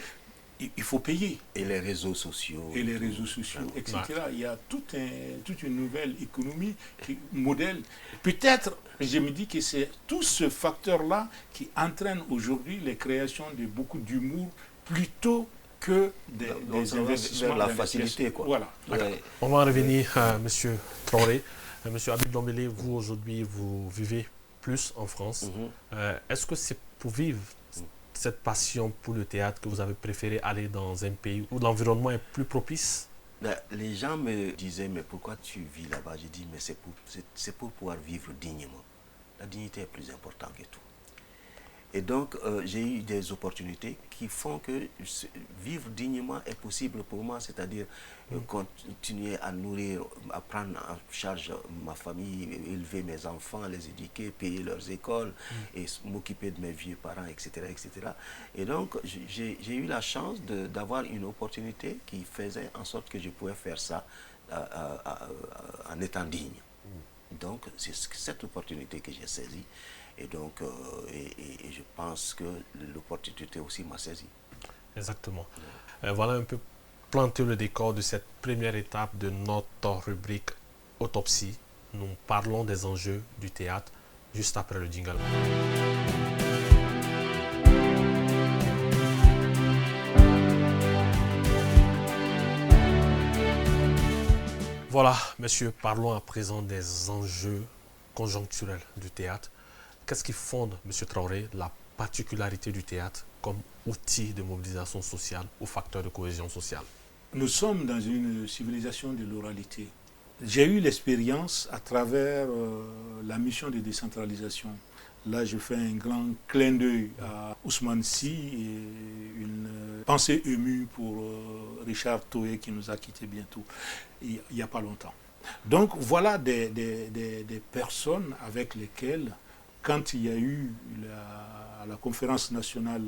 il faut payer. Et les réseaux sociaux. Et les réseaux sociaux, etc. Il y a toute une nouvelle économie, modèle. Peut-être, je me dis que c'est tout ce facteur-là qui entraîne aujourd'hui les créations de beaucoup d'humour plutôt que des investissements. Vers la facilité, quoi. Voilà. Ouais. On va revenir à M. Traoré. M. Habib Dombélé, vous aujourd'hui, vous vivez plus en France. Est-ce que c'est pour vivre cette passion pour le théâtre que vous avez préféré aller dans un pays où l'environnement est plus propice? Les gens me disaient, mais pourquoi tu vis là-bas? J'ai dit, mais c'est pour pouvoir vivre dignement. La dignité est plus importante que tout. Et donc, j'ai eu des opportunités qui font que vivre dignement est possible pour moi, c'est-à-dire continuer à nourrir, à prendre en charge ma famille, élever mes enfants, les éduquer, payer leurs écoles et m'occuper de mes vieux parents, etc. etc. Et donc, j'ai eu la chance d'avoir une opportunité qui faisait en sorte que je pouvais faire ça en étant digne. Donc, c'est cette opportunité que j'ai saisie. Et donc, et je pense que l'opportunité aussi m'a saisi. Exactement. Voilà un peu planter le décor de cette première étape de notre rubrique Autopsie. Nous parlons des enjeux du théâtre juste après le jingle. Voilà, messieurs, parlons à présent des enjeux conjoncturels du théâtre. Qu'est-ce qui fonde, M. Traoré, la particularité du théâtre comme outil de mobilisation sociale ou facteur de cohésion sociale? Nous sommes dans une civilisation de l'oralité. J'ai eu l'expérience à travers la mission de décentralisation. Là, je fais un grand clin d'œil à Ousmane Sy et une pensée émue pour Richard Toé qui nous a quittés bientôt, il n'y a pas longtemps. Donc voilà des personnes avec lesquelles, quand il y a eu à la conférence nationale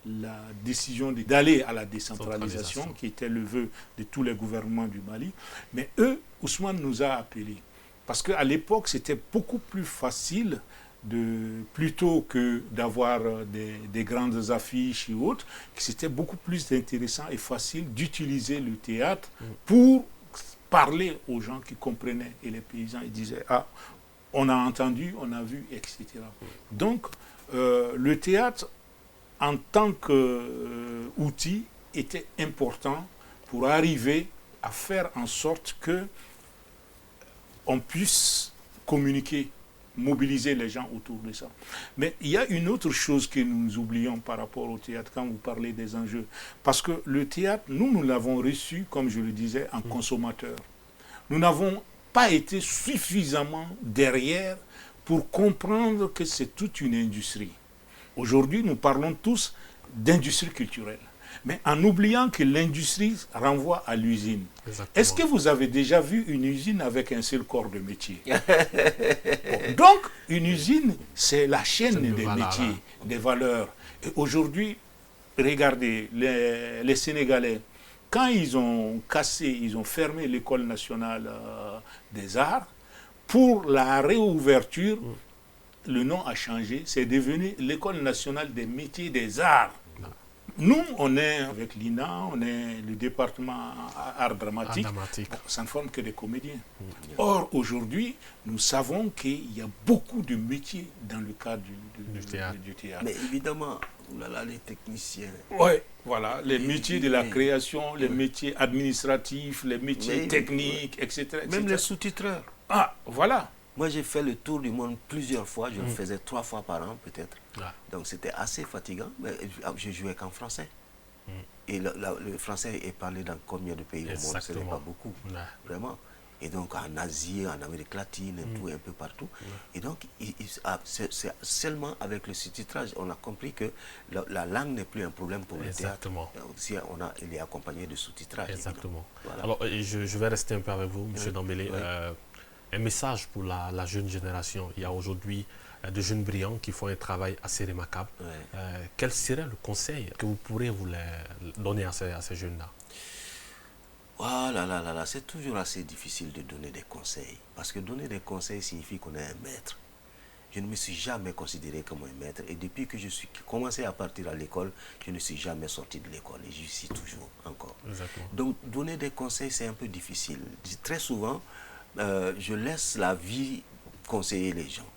la décision d'aller à la décentralisation, qui était le vœu de tous les gouvernements du Mali, mais Ousmane nous a appelés. Parce qu'à l'époque, c'était beaucoup plus facile, plutôt que d'avoir des grandes affiches et autres, c'était beaucoup plus intéressant et facile d'utiliser le théâtre pour parler aux gens qui comprenaient. Et les paysans, ils disaient, ah, on a entendu, on a vu, etc. Donc, le théâtre, en tant qu'outil, était important pour arriver à faire en sorte que on puisse communiquer, mobiliser les gens autour de ça. Mais il y a une autre chose que nous oublions par rapport au théâtre quand vous parlez des enjeux. Parce que le théâtre, nous l'avons reçu, comme je le disais, en consommateur. Nous n'avons pas été suffisamment derrière pour comprendre que c'est toute une industrie. Aujourd'hui, nous parlons tous d'industrie culturelle, mais en oubliant que l'industrie renvoie à l'usine. Est-ce que vous avez déjà vu une usine avec un seul corps de métier? Donc, une usine, c'est la chaîne des métiers, des valeurs. Et aujourd'hui, regardez, les Sénégalais, quand ils ont fermé l'école nationale des arts, pour la réouverture, le nom a changé, c'est devenu l'École nationale des métiers des arts. Nous, on est avec l'INA, on est le département art dramatique. Bon, ça ne forme que des comédiens. Or, aujourd'hui, nous savons qu'il y a beaucoup de métiers dans le cadre du théâtre. Mais évidemment, les techniciens. Oui, voilà, les métiers de la création, les métiers administratifs, les métiers techniques, etc. Même les sous-titreurs. Ah, voilà. Moi, j'ai fait le tour du monde plusieurs fois. Je le faisais 3 fois par an, peut-être. Donc, c'était assez fatigant. Mais je jouais qu'en français. Et le français est parlé dans combien de pays au monde? Ce n'est pas beaucoup, vraiment. et donc en Asie, en Amérique latine, et tout, un peu partout. Et donc, c'est seulement avec le sous-titrage, on a compris que la langue n'est plus un problème pour le théâtre. Si il est accompagné de sous-titrage. Exactement. Voilà. Alors, je vais rester un peu avec vous, M. Dambélé. Un message pour la jeune génération. Il y a aujourd'hui de jeunes brillants qui font un travail assez remarquable. Quel serait le conseil que vous pourrez vous donner à ces jeunes-là? Voilà, c'est toujours assez difficile de donner des conseils. Parce que donner des conseils signifie qu'on est un maître. Je ne me suis jamais considéré comme un maître. Et depuis que je suis commencé à partir à l'école, je ne suis jamais sorti de l'école. Et j'y suis toujours encore. Exactement. Donc, donner des conseils, c'est un peu difficile. Très souvent, je laisse la vie conseiller les gens.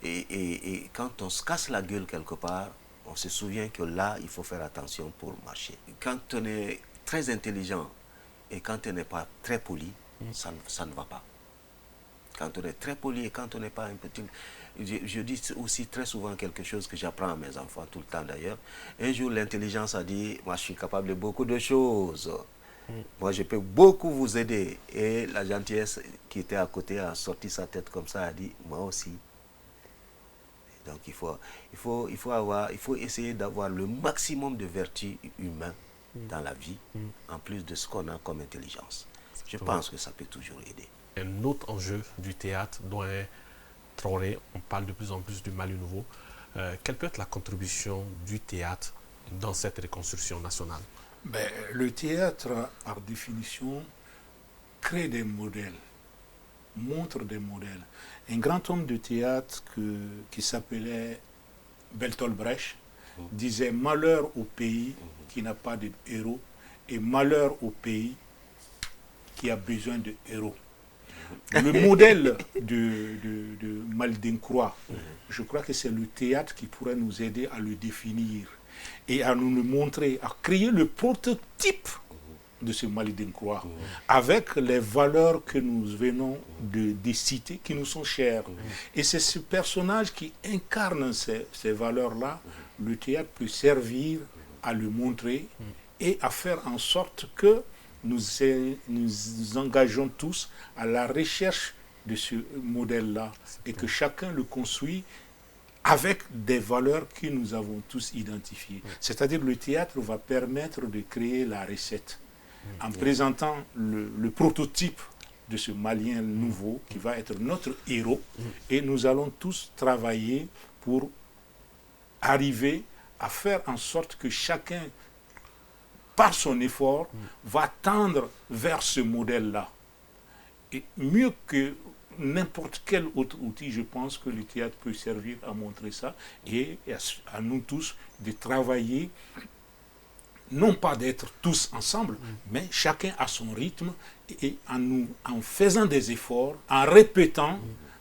Et quand on se casse la gueule quelque part, on se souvient que là, il faut faire attention pour marcher. Quand on est très intelligent et quand on n'est pas très poli, ça ne va pas. Quand on est très poli et quand on n'est pas un petit... Je dis aussi très souvent quelque chose que j'apprends à mes enfants, tout le temps d'ailleurs. Un jour, l'intelligence a dit, moi je suis capable de beaucoup de choses. Moi je peux beaucoup vous aider. Et la gentillesse qui était à côté a sorti sa tête comme ça, a dit, moi aussi. Donc il faut essayer d'avoir le maximum de vertus humaines dans la vie, en plus de ce qu'on a comme intelligence. Je pense que ça peut toujours aider. Un autre enjeu du théâtre, dont Traoré, on parle de plus en plus du Mali nouveau. Quelle peut être la contribution du théâtre dans cette reconstruction nationale? Le théâtre, par définition, crée des modèles, montre des modèles. Un grand homme de théâtre qui s'appelait Bertolt Brecht disait « Malheur au pays qui n'a pas de héros et malheur au pays qui a besoin de héros ». Le modèle de Maldencroix, je crois que c'est le théâtre qui pourrait nous aider à le définir et à nous le montrer, à créer le prototype de ce Maldencroix, avec les valeurs que nous venons de citer, qui nous sont chères. Et c'est ce personnage qui incarne ces valeurs-là, le théâtre peut servir à le montrer et à faire en sorte que nous engageons tous à la recherche de ce modèle-là et que chacun le construit avec des valeurs que nous avons tous identifiées. C'est-à-dire que le théâtre va permettre de créer la recette en présentant le prototype de ce Malien nouveau qui va être notre héros et nous allons tous travailler pour arriver à faire en sorte que chacun, par son effort, va tendre vers ce modèle-là. Et mieux que n'importe quel autre outil, je pense que le théâtre peut servir à montrer ça et à nous tous de travailler, non pas d'être tous ensemble, mais chacun à son rythme et en faisant des efforts, en répétant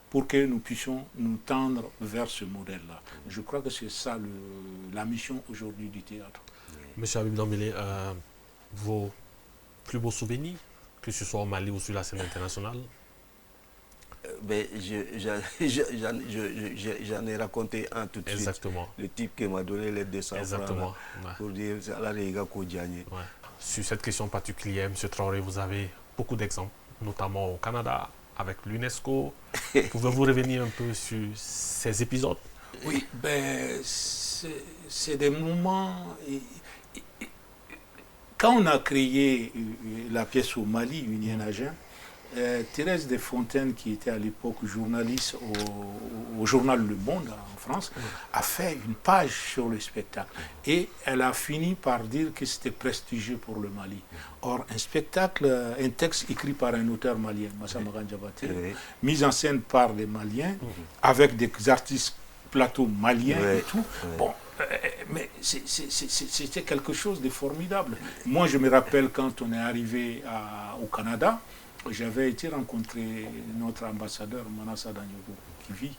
pour que nous puissions nous tendre vers ce modèle-là. Je crois que c'est ça la mission aujourd'hui du théâtre. Monsieur Habib Dambélé, vos plus beaux souvenirs, que ce soit au Mali ou sur la scène internationale? J'en ai raconté un tout de suite. Exactement. Le type qui m'a donné les 200 Exactement. francs pour dire c'est à la Riga Kodjani. Sur cette question particulière, M. Traoré, vous avez beaucoup d'exemples, notamment au Canada, avec l'UNESCO. Pouvez-vous revenir un peu sur ces épisodes? Oui, c'est des moments... Quand on a créé la pièce au Mali, Unien Agent, Thérèse Desfontaines, qui était à l'époque journaliste au journal Le Monde en France, a fait une page sur le spectacle. Et elle a fini par dire que c'était prestigieux pour le Mali. Or, un spectacle, un texte écrit par un auteur malien, Massa Magan Diabaté, mis en scène par les Maliens, avec des artistes plateaux maliens et tout. Bon, mais c'était quelque chose de formidable. Moi, je me rappelle quand on est arrivé au Canada, j'avais été rencontrer notre ambassadeur, Manassa Danyogo, qui vit.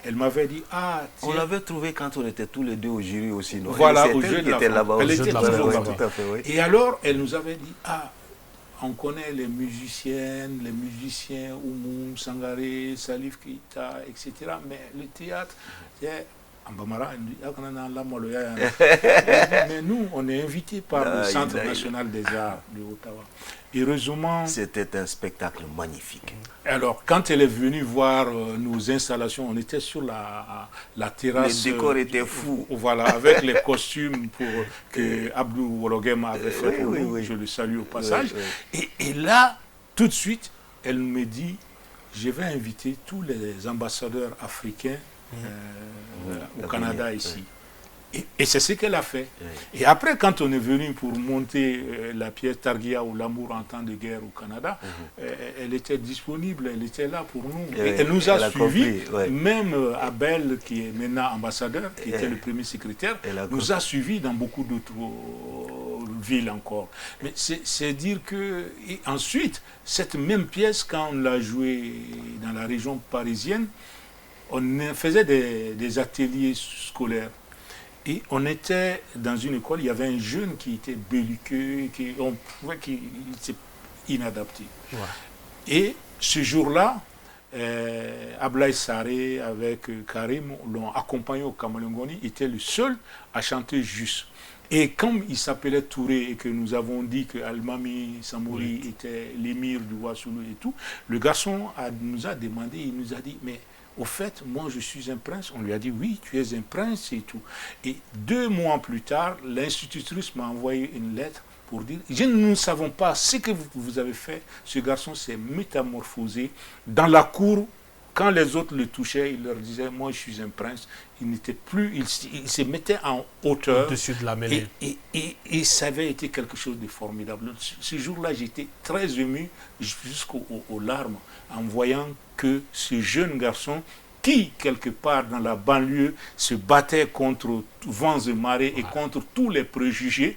Elle m'avait dit, on l'avait trouvé quand on était tous les deux au jury aussi, non? Voilà, au jeu de la là-bas. Elle était toujours là-bas. Tout à fait, oui. Et alors, elle nous avait dit, on connaît les musiciennes, les musiciens, Oumoum, Sangaré, Salif Keita, etc. Mais le théâtre, en Bambara, mais nous, on est invités par le Centre national des arts de Ottawa. Heureusement... C'était un spectacle magnifique. Alors, quand elle est venue voir nos installations, on était sur la terrasse. Les décors étaient fous. Voilà, avec les costumes que Abdou Wologem avait fait pour nous. Je le salue au passage. Et là, tout de suite, elle me dit, je vais inviter tous les ambassadeurs africains au Canada ici. Et c'est ce qu'elle a fait. Et après, quand on est venu pour monter la pièce Targia ou L'amour en temps de guerre au Canada, elle était disponible, elle était là pour nous. Et elle nous a suivis, même Abel, qui est maintenant ambassadeur, qui était le premier secrétaire, nous a suivis dans beaucoup d'autres villes encore. Mais c'est dire que... Et ensuite, cette même pièce, quand on l'a jouée dans la région parisienne, on faisait des ateliers scolaires. Et on était dans une école, il y avait un jeune qui était belliqueux, qui était inadapté. Ouais. Et ce jour-là, Ablaï Saré avec Karim l'ont accompagné au Kamalungoni, était le seul à chanter juste. Et comme il s'appelait Touré et que nous avons dit que Almami Samouri était l'émir du Wassoulou et tout, le garçon nous a demandé, il nous a dit, mais au fait, moi je suis un prince. On lui a dit, oui, tu es un prince et tout. Et 2 mois plus tard, l'institutrice m'a envoyé une lettre pour dire, nous ne savons pas ce que vous avez fait. Ce garçon s'est métamorphosé dans la cour. Quand les autres le touchaient, il leur disait, moi je suis un prince. Il n'était plus, il se mettait en hauteur. Au-dessus de la mêlée. Et ça avait été quelque chose de formidable. Ce jour-là, j'étais très ému jusqu'aux larmes en voyant que ce jeune garçon qui, quelque part dans la banlieue, se battait contre vents et marées et contre tous les préjugés,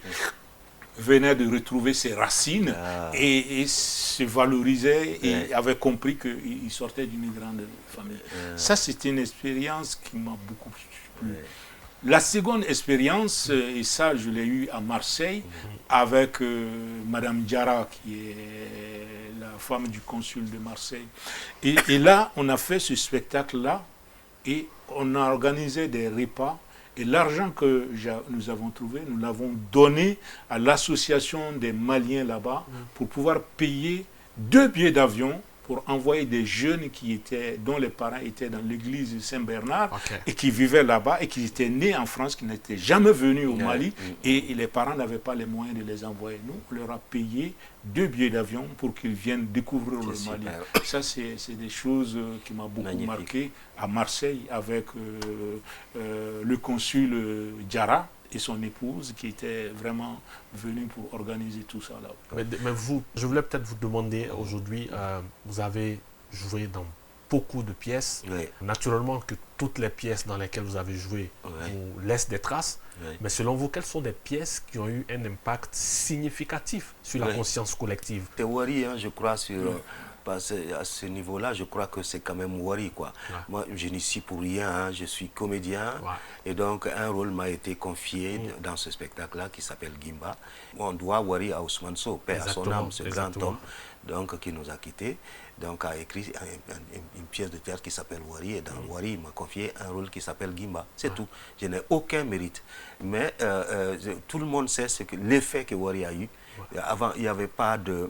venait de retrouver ses racines et se valorisait et avait compris qu'il sortait d'une grande famille. Ça, c'était une expérience qui m'a beaucoup plu. La seconde expérience, et ça, je l'ai eue à Marseille, avec Madame Diarra, qui est la femme du consul de Marseille. Et là, on a fait ce spectacle-là, et on a organisé des repas. Et l'argent que nous avons trouvé, nous l'avons donné à l'association des Maliens là-bas pour pouvoir payer 2 billets d'avion pour envoyer des jeunes dont les parents étaient dans l'église Saint-Bernard et qui vivaient là-bas et qui étaient nés en France, qui n'étaient jamais venus au Mali et les parents n'avaient pas les moyens de les envoyer. Nous, on leur a payé 2 billets d'avion pour qu'ils viennent découvrir le Mali. Ça, c'est des choses qui m'ont beaucoup marqué à Marseille avec le consul Diarra et son épouse qui était vraiment venue pour organiser tout ça là. Mais vous, je voulais peut-être vous demander aujourd'hui, vous avez joué dans beaucoup de pièces. Naturellement que toutes les pièces dans lesquelles vous avez joué vous laissent des traces. Mais selon vous, quelles sont des pièces qui ont eu un impact significatif sur la conscience collective? C'est Wari, je crois, à ce niveau-là, je crois que c'est quand même Wari, quoi. Moi, je n'y suis pour rien, je suis comédien, et donc un rôle m'a été confié dans ce spectacle-là qui s'appelle Gimba. On doit Wari à Ousmane Sow, père à son âme, ce grand homme donc, qui nous a quittés, donc a écrit une pièce de théâtre qui s'appelle Wari, et dans Wari, il m'a confié un rôle qui s'appelle Gimba. C'est tout. Je n'ai aucun mérite. Mais tout le monde sait l'effet que Wari a eu. Avant, il n'y avait pas de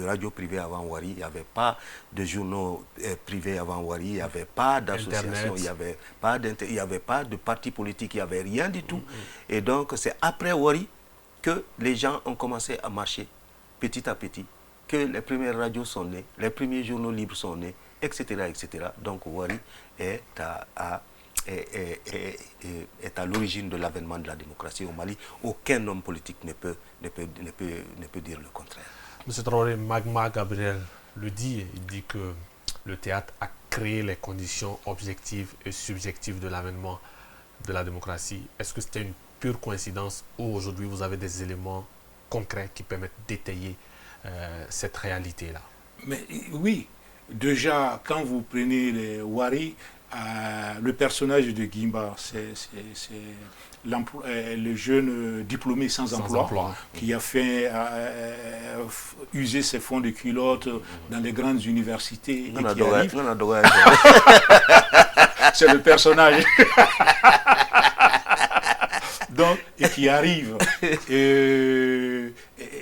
radio privée avant Wari, il n'y avait pas de journaux privés avant Wari, il n'y avait pas d'association, il n'y avait pas de parti politique, il n'y avait rien du tout. Et donc, c'est après Wari que les gens ont commencé à marcher petit à petit, que les premières radios sont nées, les premiers journaux libres sont nés, etc. etc. Donc, Wari est à l'origine de l'avènement de la démocratie au Mali. Aucun homme politique ne peut dire le contraire. M. Traoré, Magma Gabriel le dit, il dit que le théâtre a créé les conditions objectives et subjectives de l'avènement de la démocratie. Est-ce que c'était une pure coïncidence ou aujourd'hui vous avez des éléments concrets qui permettent d'étayer cette réalité-là? Mais oui, déjà quand vous prenez les Wari, le personnage de Gimba, c'est le jeune diplômé sans emploi qui a fait user ses fonds de culotte dans les grandes universités. c'est le personnage. Donc, et qui arrive.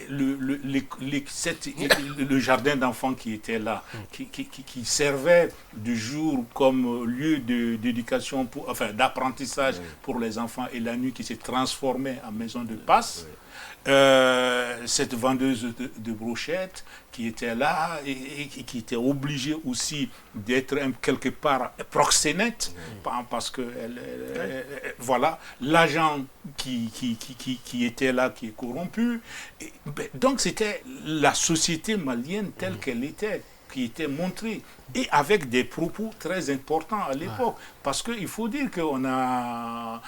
Le jardin d'enfants qui était là, qui servait du jour comme lieu d'éducation, enfin d'apprentissage pour les enfants, et la nuit qui s'est transformée en maison de passe. Cette vendeuse de brochettes qui était là et qui était obligée aussi d'être quelque part proxénète, parce que voilà, l'agent qui était là, qui est corrompu. Donc c'était la société malienne telle qu'elle était, qui était montrée, et avec des propos très importants à l'époque. Parce qu'il faut dire qu'on a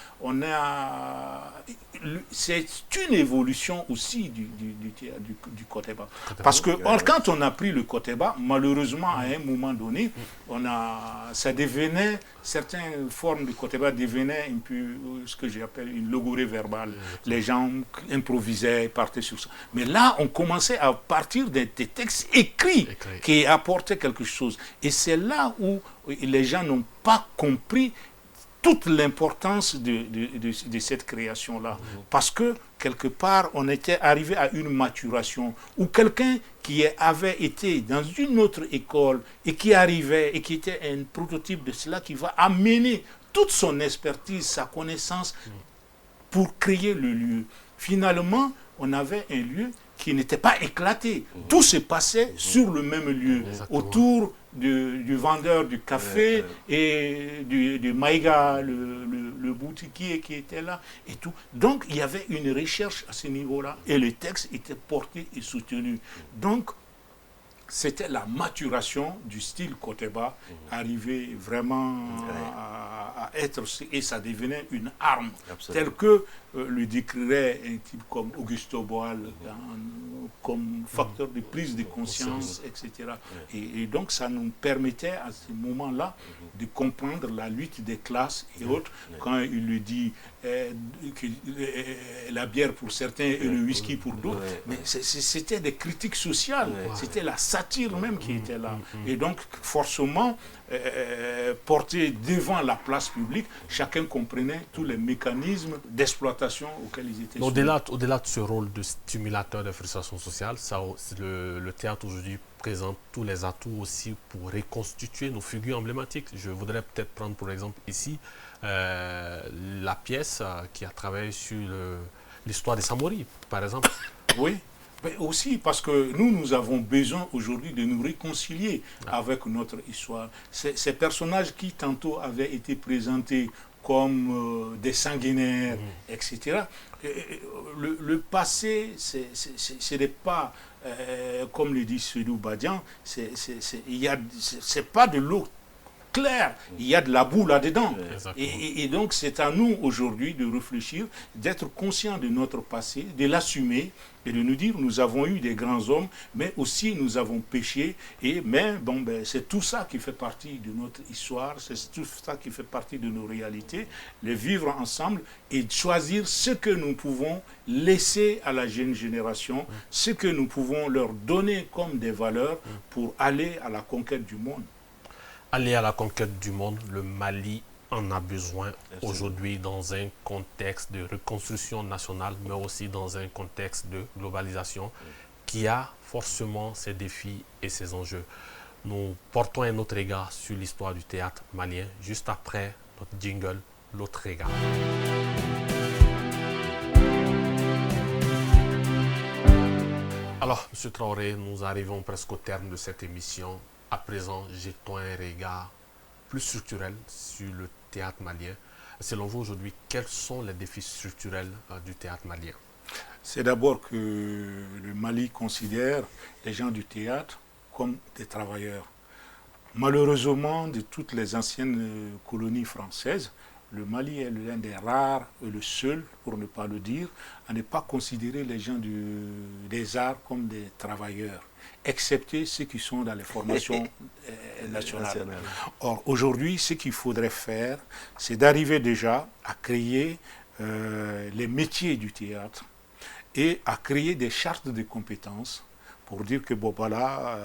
c'est une évolution aussi du Koteba. Parce que quand on a pris le Koteba, malheureusement, à un moment donné, ça devenait, certaines formes du Koteba devenaient un peu ce que j'appelle une logorée verbale. Les gens improvisaient, partaient sur ça. Mais là, on commençait à partir des textes écrits qui apportaient quelque chose. Et c'est là où les gens n'ont pas compris toute l'importance de cette création-là. Parce que, quelque part, on était arrivé à une maturation où quelqu'un qui avait été dans une autre école et qui arrivait et qui était un prototype de cela, qui va amener toute son expertise, sa connaissance pour créer le lieu. Finalement, on avait un lieu qui n'était pas éclaté. Tout se passait sur le même lieu, autour du vendeur du café et du maïga, le boutiquier qui était là et tout. Donc il y avait une recherche à ce niveau-là et le texte était porté et soutenu. Donc c'était la maturation du style Koteba, arrivé vraiment à être, et ça devenait une arme, telle que le décrirait un type comme Augusto Boal, comme facteur de prise de conscience, etc. Et donc ça nous permettait à ce moment-là de comprendre la lutte des classes et autres, quand il le dit que la bière pour certains et le whisky pour d'autres, mais c'était des critiques sociales, c'était la satire même qui était là. Et donc forcément, porté devant la place publique, chacun comprenait tous les mécanismes d'exploitation auxquels ils étaient soumis. Au-delà de ce rôle de stimulateur de frustration sociale, le théâtre aujourd'hui présente tous les atouts aussi pour reconstituer nos figures emblématiques. Je voudrais peut-être prendre pour exemple ici la pièce qui a travaillé sur l'histoire des Samori, par exemple. Oui. Mais aussi parce que nous avons besoin aujourd'hui de nous réconcilier avec notre histoire. Ces personnages qui tantôt avaient été présentés comme des sanguinaires, etc. Le passé, ce n'est pas, comme le dit Seydou Badian, c'est pas de l'eau claire, il y a de la boue là-dedans. Et donc c'est à nous aujourd'hui de réfléchir, d'être conscients de notre passé, de l'assumer et de nous dire nous avons eu des grands hommes, mais aussi nous avons péché. Mais c'est tout ça qui fait partie de notre histoire, c'est tout ça qui fait partie de nos réalités, les vivre ensemble et choisir ce que nous pouvons laisser à la jeune génération, ce que nous pouvons leur donner comme des valeurs pour aller à la conquête du monde. Aller à la conquête du monde, le Mali en a besoin aujourd'hui dans un contexte de reconstruction nationale, mais aussi dans un contexte de globalisation qui a forcément ses défis et ses enjeux. Nous portons un autre regard sur l'histoire du théâtre malien, juste après notre jingle, l'autre regard. Alors, M. Traoré, nous arrivons presque au terme de cette émission. À présent, jetons un regard plus structurel sur le théâtre malien. Selon vous, aujourd'hui, quels sont les défis structurels du théâtre malien? C'est d'abord que le Mali considère les gens du théâtre comme des travailleurs. Malheureusement, de toutes les anciennes colonies françaises, le Mali est l'un des rares, et le seul, pour ne pas le dire, à ne pas considérer les gens des arts comme des travailleurs, excepté ceux qui sont dans les formations nationales. Or, aujourd'hui, ce qu'il faudrait faire, c'est d'arriver déjà à créer les métiers du théâtre et à créer des chartes de compétences pour dire que, bon, voilà,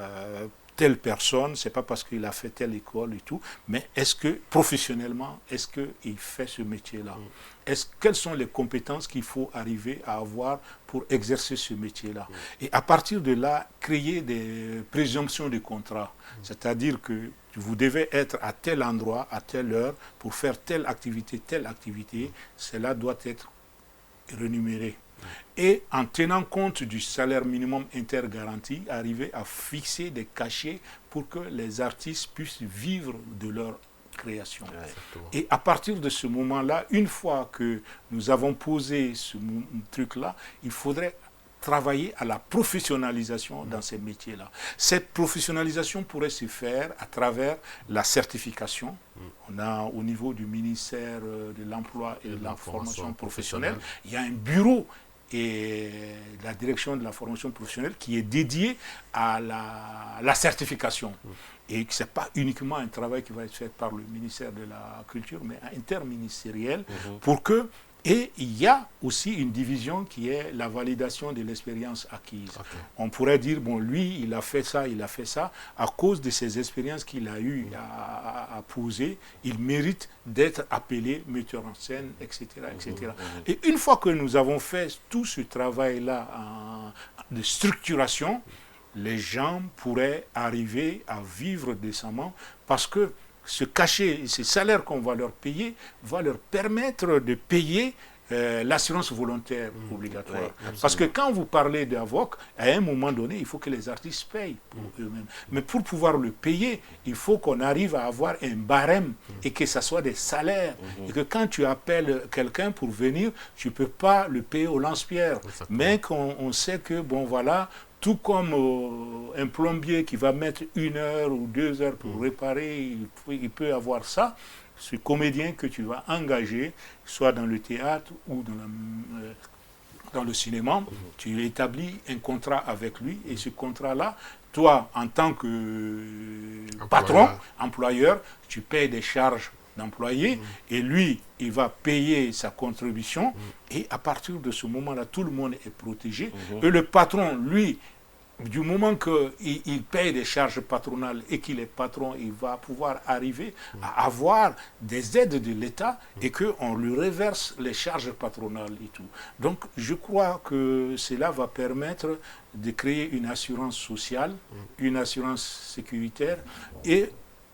telle personne, c'est pas parce qu'il a fait telle école et tout, mais est-ce que professionnellement, est-ce qu'il fait ce métier-là? Quelles sont les compétences qu'il faut arriver à avoir pour exercer ce métier-là? Et à partir de là, créer des présomptions de contrat. C'est-à-dire que vous devez être à tel endroit, à telle heure, pour faire telle activité, cela doit être rémunéré. Et en tenant compte du salaire minimum intergaranti, arriver à fixer des cachets pour que les artistes puissent vivre de leur création. Et à partir de ce moment-là, une fois que nous avons posé ce truc-là, il faudrait travailler à la professionnalisation dans ces métiers-là. Cette professionnalisation pourrait se faire à travers la certification. On a au niveau du ministère de l'Emploi et de la formation professionnelle, il y a un bureau et la direction de la formation professionnelle qui est dédiée à la certification. Et ce n'est pas uniquement un travail qui va être fait par le ministère de la Culture, mais interministériel pour que... Et il y a aussi une division qui est la validation de l'expérience acquise. On pourrait dire, bon, lui, il a fait ça, à cause de ces expériences qu'il a eues à poser, il mérite d'être appelé metteur en scène, etc. etc. Et une fois que nous avons fait tout ce travail-là de structuration, les gens pourraient arriver à vivre décemment parce que ce cachet, ce salaire qu'on va leur payer, va leur permettre de payer l'assurance volontaire obligatoire. Oui, parce que quand vous parlez d'AVOC, à un moment donné, il faut que les artistes payent pour eux-mêmes. Mais pour pouvoir le payer, il faut qu'on arrive à avoir un barème et que ce soit des salaires. Et que quand tu appelles quelqu'un pour venir, tu ne peux pas le payer au lance-pierre. Mais qu'on sait que, bon voilà, tout comme un plombier qui va mettre 1 heure ou 2 heures pour réparer, il peut avoir ça. Ce comédien que tu vas engager, soit dans le théâtre ou dans le cinéma, tu établis un contrat avec lui et ce contrat-là, toi, en tant que patron, employeur, tu payes des charges d'employé et lui, il va payer sa contribution et à partir de ce moment-là, tout le monde est protégé. Et le patron, lui, du moment qu'il paye des charges patronales et qu'il est patron, il va pouvoir arriver à avoir des aides de l'État et qu'on lui reverse les charges patronales et tout. Donc, je crois que cela va permettre de créer une assurance sociale, une assurance sécuritaire et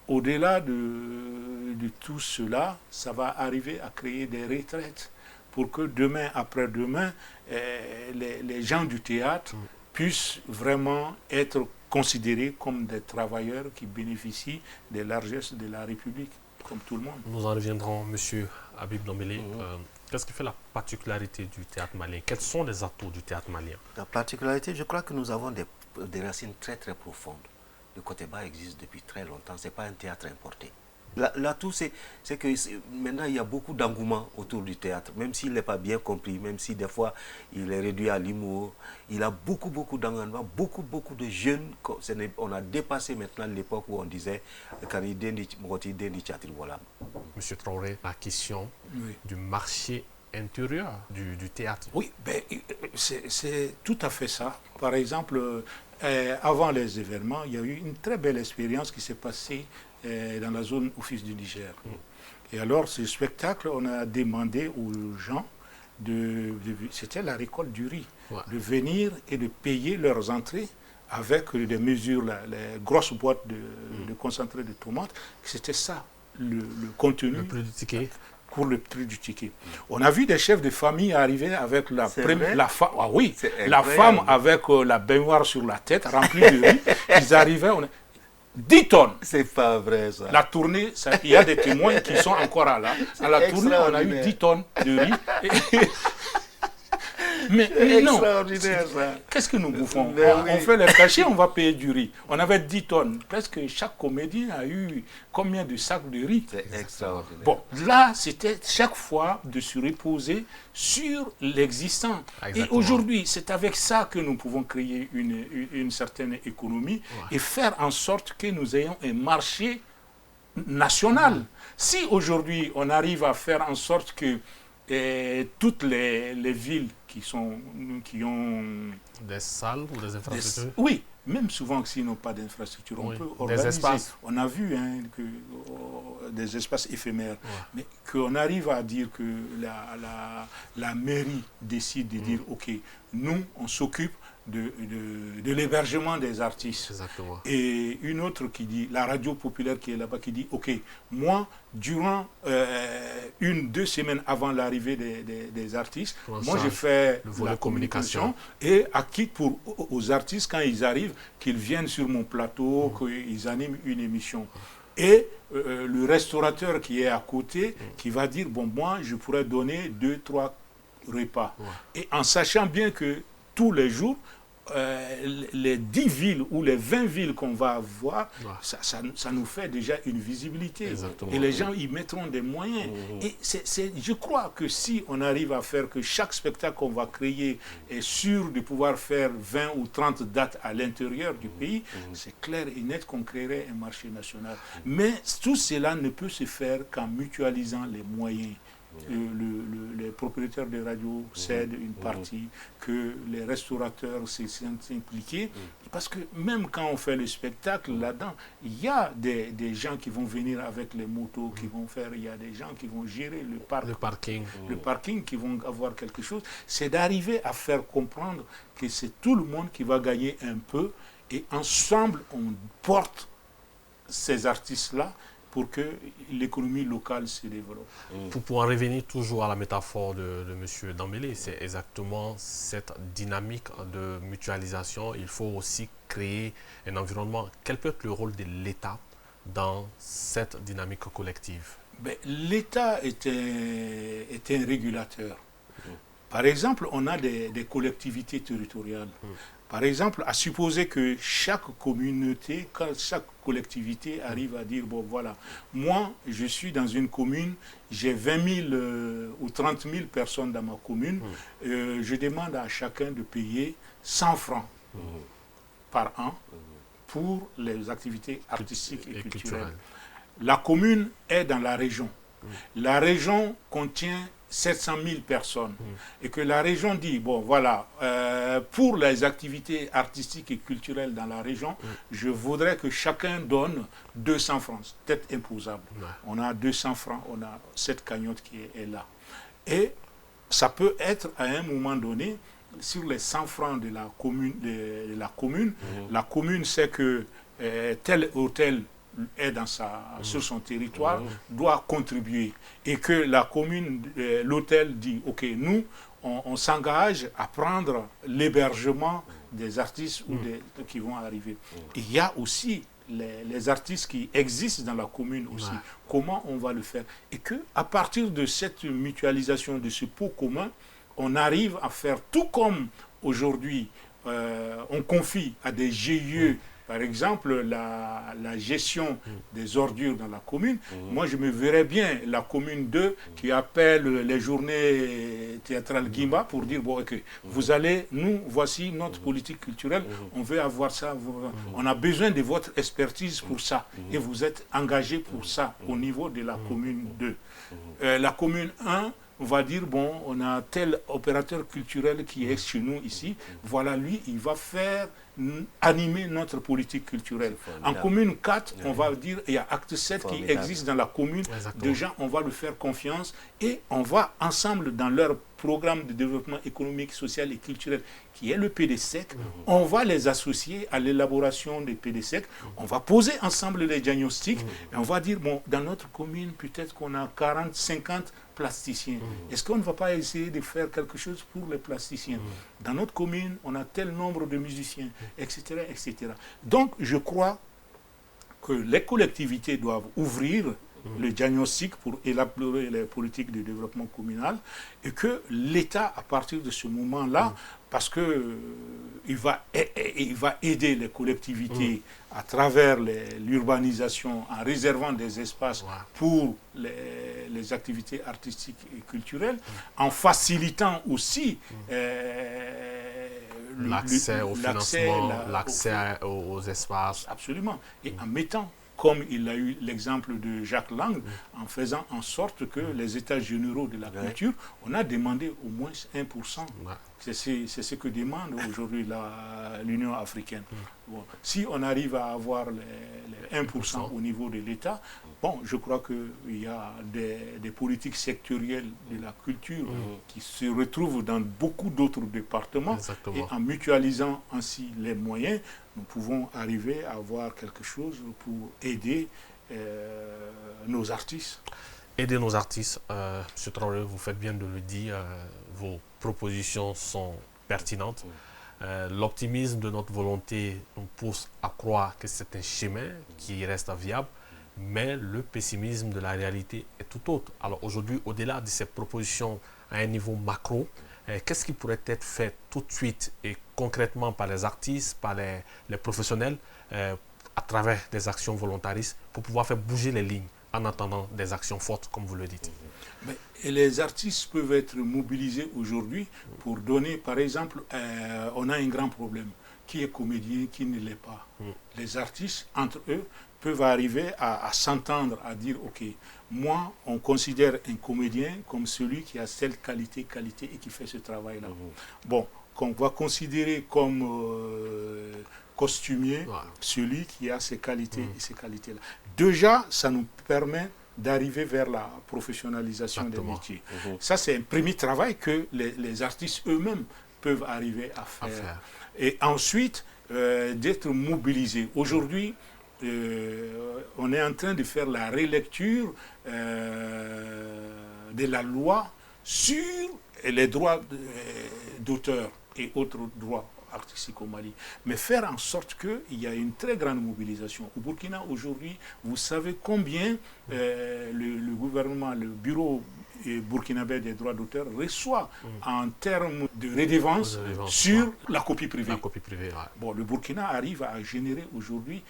au-delà de tout cela, ça va arriver à créer des retraites pour que demain, après-demain, les gens du théâtre puissent vraiment être considérés comme des travailleurs qui bénéficient des largesses de la République, comme tout le monde. Nous en reviendrons, M. Habib Dombélé. Qu'est-ce qui fait la particularité du théâtre malien? Quels sont les atouts du théâtre malien? La particularité, je crois que nous avons des racines très très profondes. Le Kotéba existe depuis très longtemps, ce n'est pas un théâtre importé. L'atout, c'est que maintenant, il y a beaucoup d'engouement autour du théâtre, même s'il n'est pas bien compris, même si des fois, il est réduit à l'humour. Il a beaucoup d'engouement, beaucoup de jeunes. On a dépassé maintenant l'époque où on disait voilà. Monsieur Traoré, la question du marché intérieur du théâtre. Oui, ben, c'est tout à fait ça. Par exemple, avant les événements, il y a eu une très belle expérience qui s'est passée dans la zone Office du Niger. Et alors, ce spectacle, on a demandé aux gens, c'était la récolte du riz, de venir et de payer leurs entrées avec des mesures, les grosses boîtes de concentré de tomates. C'était ça, le contenu. Le prix du ticket. Pour le prix du ticket. On a vu des chefs de famille arriver avec la femme avec la baignoire sur la tête, remplie de riz. Ils arrivaient... 10 tonnes. C'est pas vrai ça. La tournée, il y a des témoins qui sont encore là. À la tournée, on a eu 10 tonnes de riz. Mais non, qu'est-ce que nous bouffons? On fait les cachets, on va payer du riz. On avait 10 tonnes. Presque chaque comédien a eu combien de sacs de riz? C'est extraordinaire. Bon, là, c'était chaque fois de se reposer sur l'existant. Et aujourd'hui, c'est avec ça que nous pouvons créer une certaine économie et faire en sorte que nous ayons un marché national. Si aujourd'hui, on arrive à faire en sorte que toutes les villes qui ont des salles ou des infrastructures. Oui, même souvent s'ils n'ont pas d'infrastructure, on Oui, peut des organiser. espaces. On a vu que, des espaces éphémères, mais qu'on arrive à dire que la mairie décide de dire, OK, nous, on s'occupe de l'hébergement des artistes. Exactement. Et une autre qui dit, la radio populaire qui est là-bas, qui dit, OK, moi, durant 1-2 semaines avant l'arrivée des artistes, moi je fais la communication et acquis aux artistes, quand ils arrivent, qu'ils viennent sur mon plateau, qu'ils animent une émission. Et le restaurateur qui est à côté, qui va dire, bon, moi, je pourrais donner 2-3 repas. Et en sachant bien que tous les jours, les 10 villes ou les 20 villes qu'on va avoir, ça nous fait déjà une visibilité. Exactement. Et les gens y mettront des moyens. Et je crois que si on arrive à faire que chaque spectacle qu'on va créer est sûr de pouvoir faire 20 ou 30 dates à l'intérieur du pays, c'est clair et net qu'on créerait un marché national. Mais tout cela ne peut se faire qu'en mutualisant les moyens. Les propriétaires de radio cèdent une partie, que les restaurateurs se sentent impliqués, parce que même quand on fait le spectacle là-dedans, il y a des gens qui vont venir avec les motos, qui vont faire, il y a des gens qui vont gérer le parking, qui vont avoir quelque chose. C'est d'arriver à faire comprendre que c'est tout le monde qui va gagner un peu, et ensemble on porte ces artistes-là pour que l'économie locale se développe. Pour en revenir toujours à la métaphore de M. Dambélé, c'est exactement cette dynamique de mutualisation. Il faut aussi créer un environnement. Quel peut être le rôle de l'État dans cette dynamique collective? L'État est un régulateur. Par exemple, on a des collectivités territoriales. Par exemple, à supposer que chaque communauté, chaque collectivité arrive à dire, bon voilà, moi je suis dans une commune, j'ai 20 000 ou 30 000 personnes dans ma commune, je demande à chacun de payer 100 francs par an pour les activités artistiques et culturelles. La commune est dans la région. La région contient 700 000 personnes. Et que la région dit, bon voilà, pour les activités artistiques et culturelles dans la région, je voudrais que chacun donne 200 francs. C'est peut-être imposable. On a 200 francs, on a cette cagnotte qui est là. Et ça peut être à un moment donné, sur les 100 francs de la commune, la commune sait que tel hôtel est sur son territoire, doit contribuer. Et que la commune, l'hôtel dit, ok, nous, on s'engage à prendre l'hébergement des artistes qui vont arriver. Il y a aussi les artistes qui existent dans la commune aussi. Comment on va le faire? Et qu'à partir de cette mutualisation, de ce pot commun, on arrive à faire tout comme aujourd'hui, on confie à des GIE, par exemple, la gestion des ordures dans la commune. Moi, je me verrais bien la commune 2 qui appelle les journées théâtrales Guimba pour dire, bon, ok, vous allez, voici notre politique culturelle, on veut avoir ça, on a besoin de votre expertise pour ça, et vous êtes engagé pour ça au niveau de la commune 2. La commune 1, on va dire, bon, on a tel opérateur culturel qui est chez nous ici, voilà, lui, il va faire animer notre politique culturelle. En commune 4, on va dire, il y a Acte 7 qui existe dans la commune. Déjà, on va lui faire confiance et on va ensemble dans leur programme de développement économique, social et culturel, qui est le PDSEC, on va les associer à l'élaboration des PDSEC, on va poser ensemble les diagnostics et on va dire, bon, dans notre commune, peut-être qu'on a 40, 50 plasticiens. Est-ce qu'on ne va pas essayer de faire quelque chose pour les plasticiens? Dans notre commune, on a tel nombre de musiciens, etc., etc. Donc, je crois que les collectivités doivent ouvrir le diagnostic pour élaborer les politiques de développement communal et que l'État, à partir de ce moment-là, parce qu'il va aider les collectivités à travers l'urbanisation en réservant des espaces pour les activités artistiques et culturelles, en facilitant aussi l'accès au financement, l'accès aux espaces. Absolument. Et en mettant, comme il a eu l'exemple de Jacques Lang, en faisant en sorte que les états généraux de la culture, on a demandé au moins 1%. C'est ce que demande aujourd'hui l'Union africaine. Bon, si on arrive à avoir les 1% au niveau de l'État, bon, je crois qu'il y a des politiques sectorielles de la culture qui se retrouvent dans beaucoup d'autres départements. Exactement. Et en mutualisant ainsi les moyens, nous pouvons arriver à avoir quelque chose pour aider nos artistes. Aider nos artistes, M. Traoré, vous faites bien de le dire, vos propositions sont pertinentes. L'optimisme de notre volonté nous pousse à croire que c'est un chemin qui reste viable, mais le pessimisme de la réalité est tout autre. Alors aujourd'hui, au-delà de ces propositions à un niveau macro, qu'est-ce qui pourrait être fait tout de suite et concrètement par les artistes, par les professionnels, à travers des actions volontaristes pour pouvoir faire bouger les lignes en attendant des actions fortes, comme vous le dites? Et les artistes peuvent être mobilisés aujourd'hui pour donner, par exemple, on a un grand problème. Qui est comédien, qui ne l'est pas. Les artistes, entre eux, peuvent arriver à s'entendre, à dire, ok, moi, on considère un comédien comme celui qui a cette qualité et qui fait ce travail-là. Bon, qu'on va considérer comme costumier, celui qui a ces qualités et ces qualités-là. Déjà, ça nous permet d'arriver vers la professionnalisation des métiers. Ça, c'est un premier travail que les artistes eux-mêmes peuvent arriver à faire. Et ensuite, d'être mobilisés. Aujourd'hui, on est en train de faire la relecture de la loi sur les droits d'auteur et autres droits artistiques au Mali, mais faire en sorte qu'il y a une très grande mobilisation. Au Burkina, aujourd'hui, vous savez combien le gouvernement, le bureau burkinabé des droits d'auteur reçoit en termes de redevance sur la copie privée. Bon, le Burkina arrive à générer aujourd'hui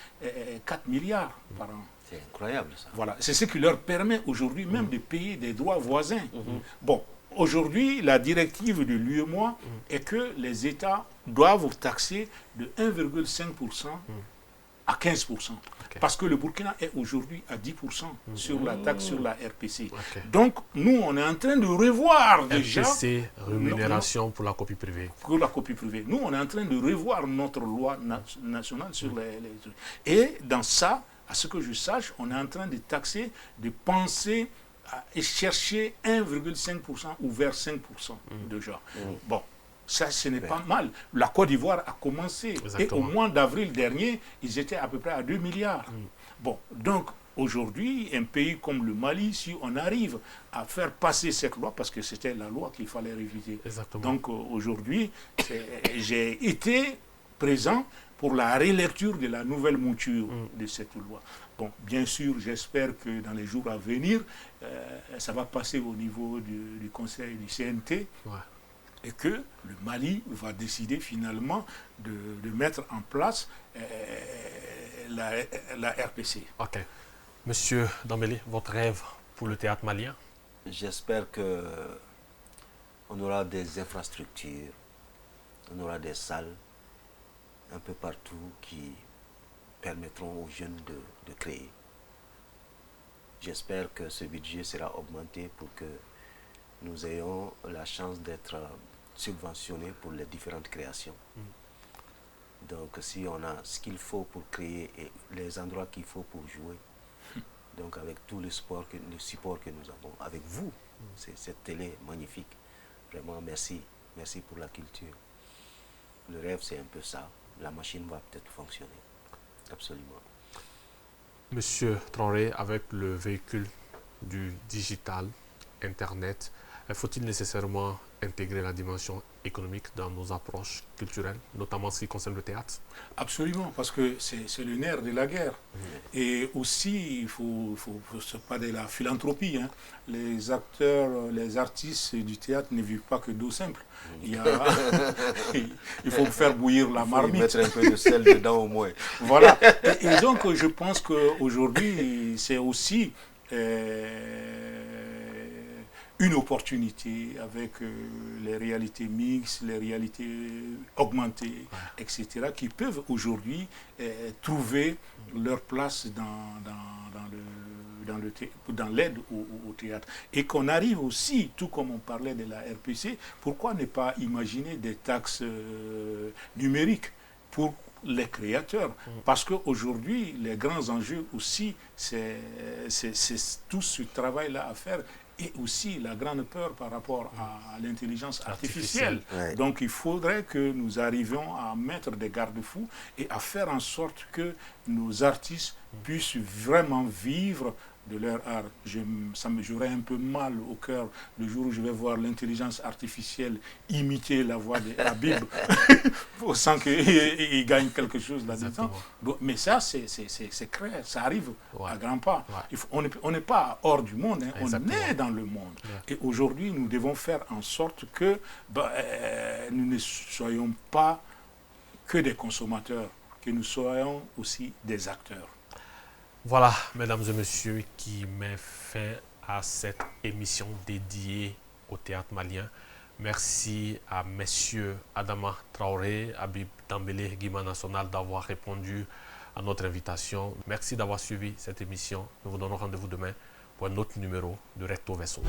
4 milliards par an. C'est incroyable ça. Voilà, c'est ce qui leur permet aujourd'hui même de payer des droits voisins. Bon, aujourd'hui, la directive de l'UEMOA est que les États doivent taxer de 1,5% à 15%. Parce que le Burkina est aujourd'hui à 10% sur la taxe sur la RPC. Donc, nous, on est en train de revoir déjà... RPC, rémunération pour la copie privée. Pour la copie privée. Nous, on est en train de revoir notre loi nationale sur les... Et dans ça, à ce que je sache, on est en train de taxer, de penser et chercher 1,5% ou vers 5% déjà. Bon, ça, ce n'est pas mal. La Côte d'Ivoire a commencé. Exactement. Et au mois d'avril dernier, ils étaient à peu près à 2 milliards. Bon, donc aujourd'hui, un pays comme le Mali, si on arrive à faire passer cette loi, parce que c'était la loi qu'il fallait réviser. Exactement. Donc aujourd'hui, j'ai été présent pour la relecture de la nouvelle mouture de cette loi. Bon, bien sûr, j'espère que dans les jours à venir, ça va passer au niveau du Conseil du CNT et que le Mali va décider finalement de mettre en place la RPC. Ok. Monsieur Dambélé, votre rêve pour le théâtre malien? J'espère qu'on aura des infrastructures, on aura des salles un peu partout qui permettront aux jeunes de créer. J'espère que ce budget sera augmenté pour que nous ayons la chance d'être subventionnés pour les différentes créations. Donc si on a ce qu'il faut pour créer et les endroits qu'il faut pour jouer, donc avec tout le support que nous avons, avec vous, c'est cette télé magnifique. Vraiment merci, merci pour la culture. Le rêve c'est un peu ça. La machine va peut-être fonctionner. Absolument. Monsieur Traoré, avec le véhicule du digital, Internet, faut-il nécessairement intégrer la dimension économique dans nos approches culturelles, notamment en ce qui concerne le théâtre? Absolument, parce que c'est le nerf de la guerre. Et aussi, il faut se parler de la philanthropie. Hein. Les acteurs, les artistes du théâtre ne vivent pas que d'eau simple. Il faut faire bouillir la marmite. Il faut mettre un peu de sel dedans au moins. Voilà. Et donc, je pense qu'aujourd'hui, c'est aussi... une opportunité avec les réalités mixtes, les réalités augmentées, etc., qui peuvent aujourd'hui trouver leur place dans dans l'aide au théâtre. Et qu'on arrive aussi, tout comme on parlait de la RPC, pourquoi ne pas imaginer des taxes numériques pour les créateurs? Parce qu'aujourd'hui, les grands enjeux aussi, c'est tout ce travail-là à faire, et aussi la grande peur par rapport à l'intelligence artificielle. Ouais. Donc il faudrait que nous arrivions à mettre des garde-fous et à faire en sorte que nos artistes puissent vraiment vivre de leur art. J'aurais un peu mal au cœur le jour où je vais voir l'intelligence artificielle imiter la voix de Habib sans qu'il gagne quelque chose là-dedans. Mais ça, c'est clair, ça arrive à grands pas. Ouais. On n'est pas hors du monde, hein, on Exactement. est dans le monde. Ouais. Et aujourd'hui, nous devons faire en sorte que nous ne soyons pas que des consommateurs, que nous soyons aussi des acteurs. Voilà, mesdames et messieurs, qui met fin à cette émission dédiée au théâtre malien. Merci à messieurs Adama Traoré, Habib Dambélé, Guima National d'avoir répondu à notre invitation. Merci d'avoir suivi cette émission. Nous vous donnons rendez-vous demain pour un autre numéro de Recto Verso.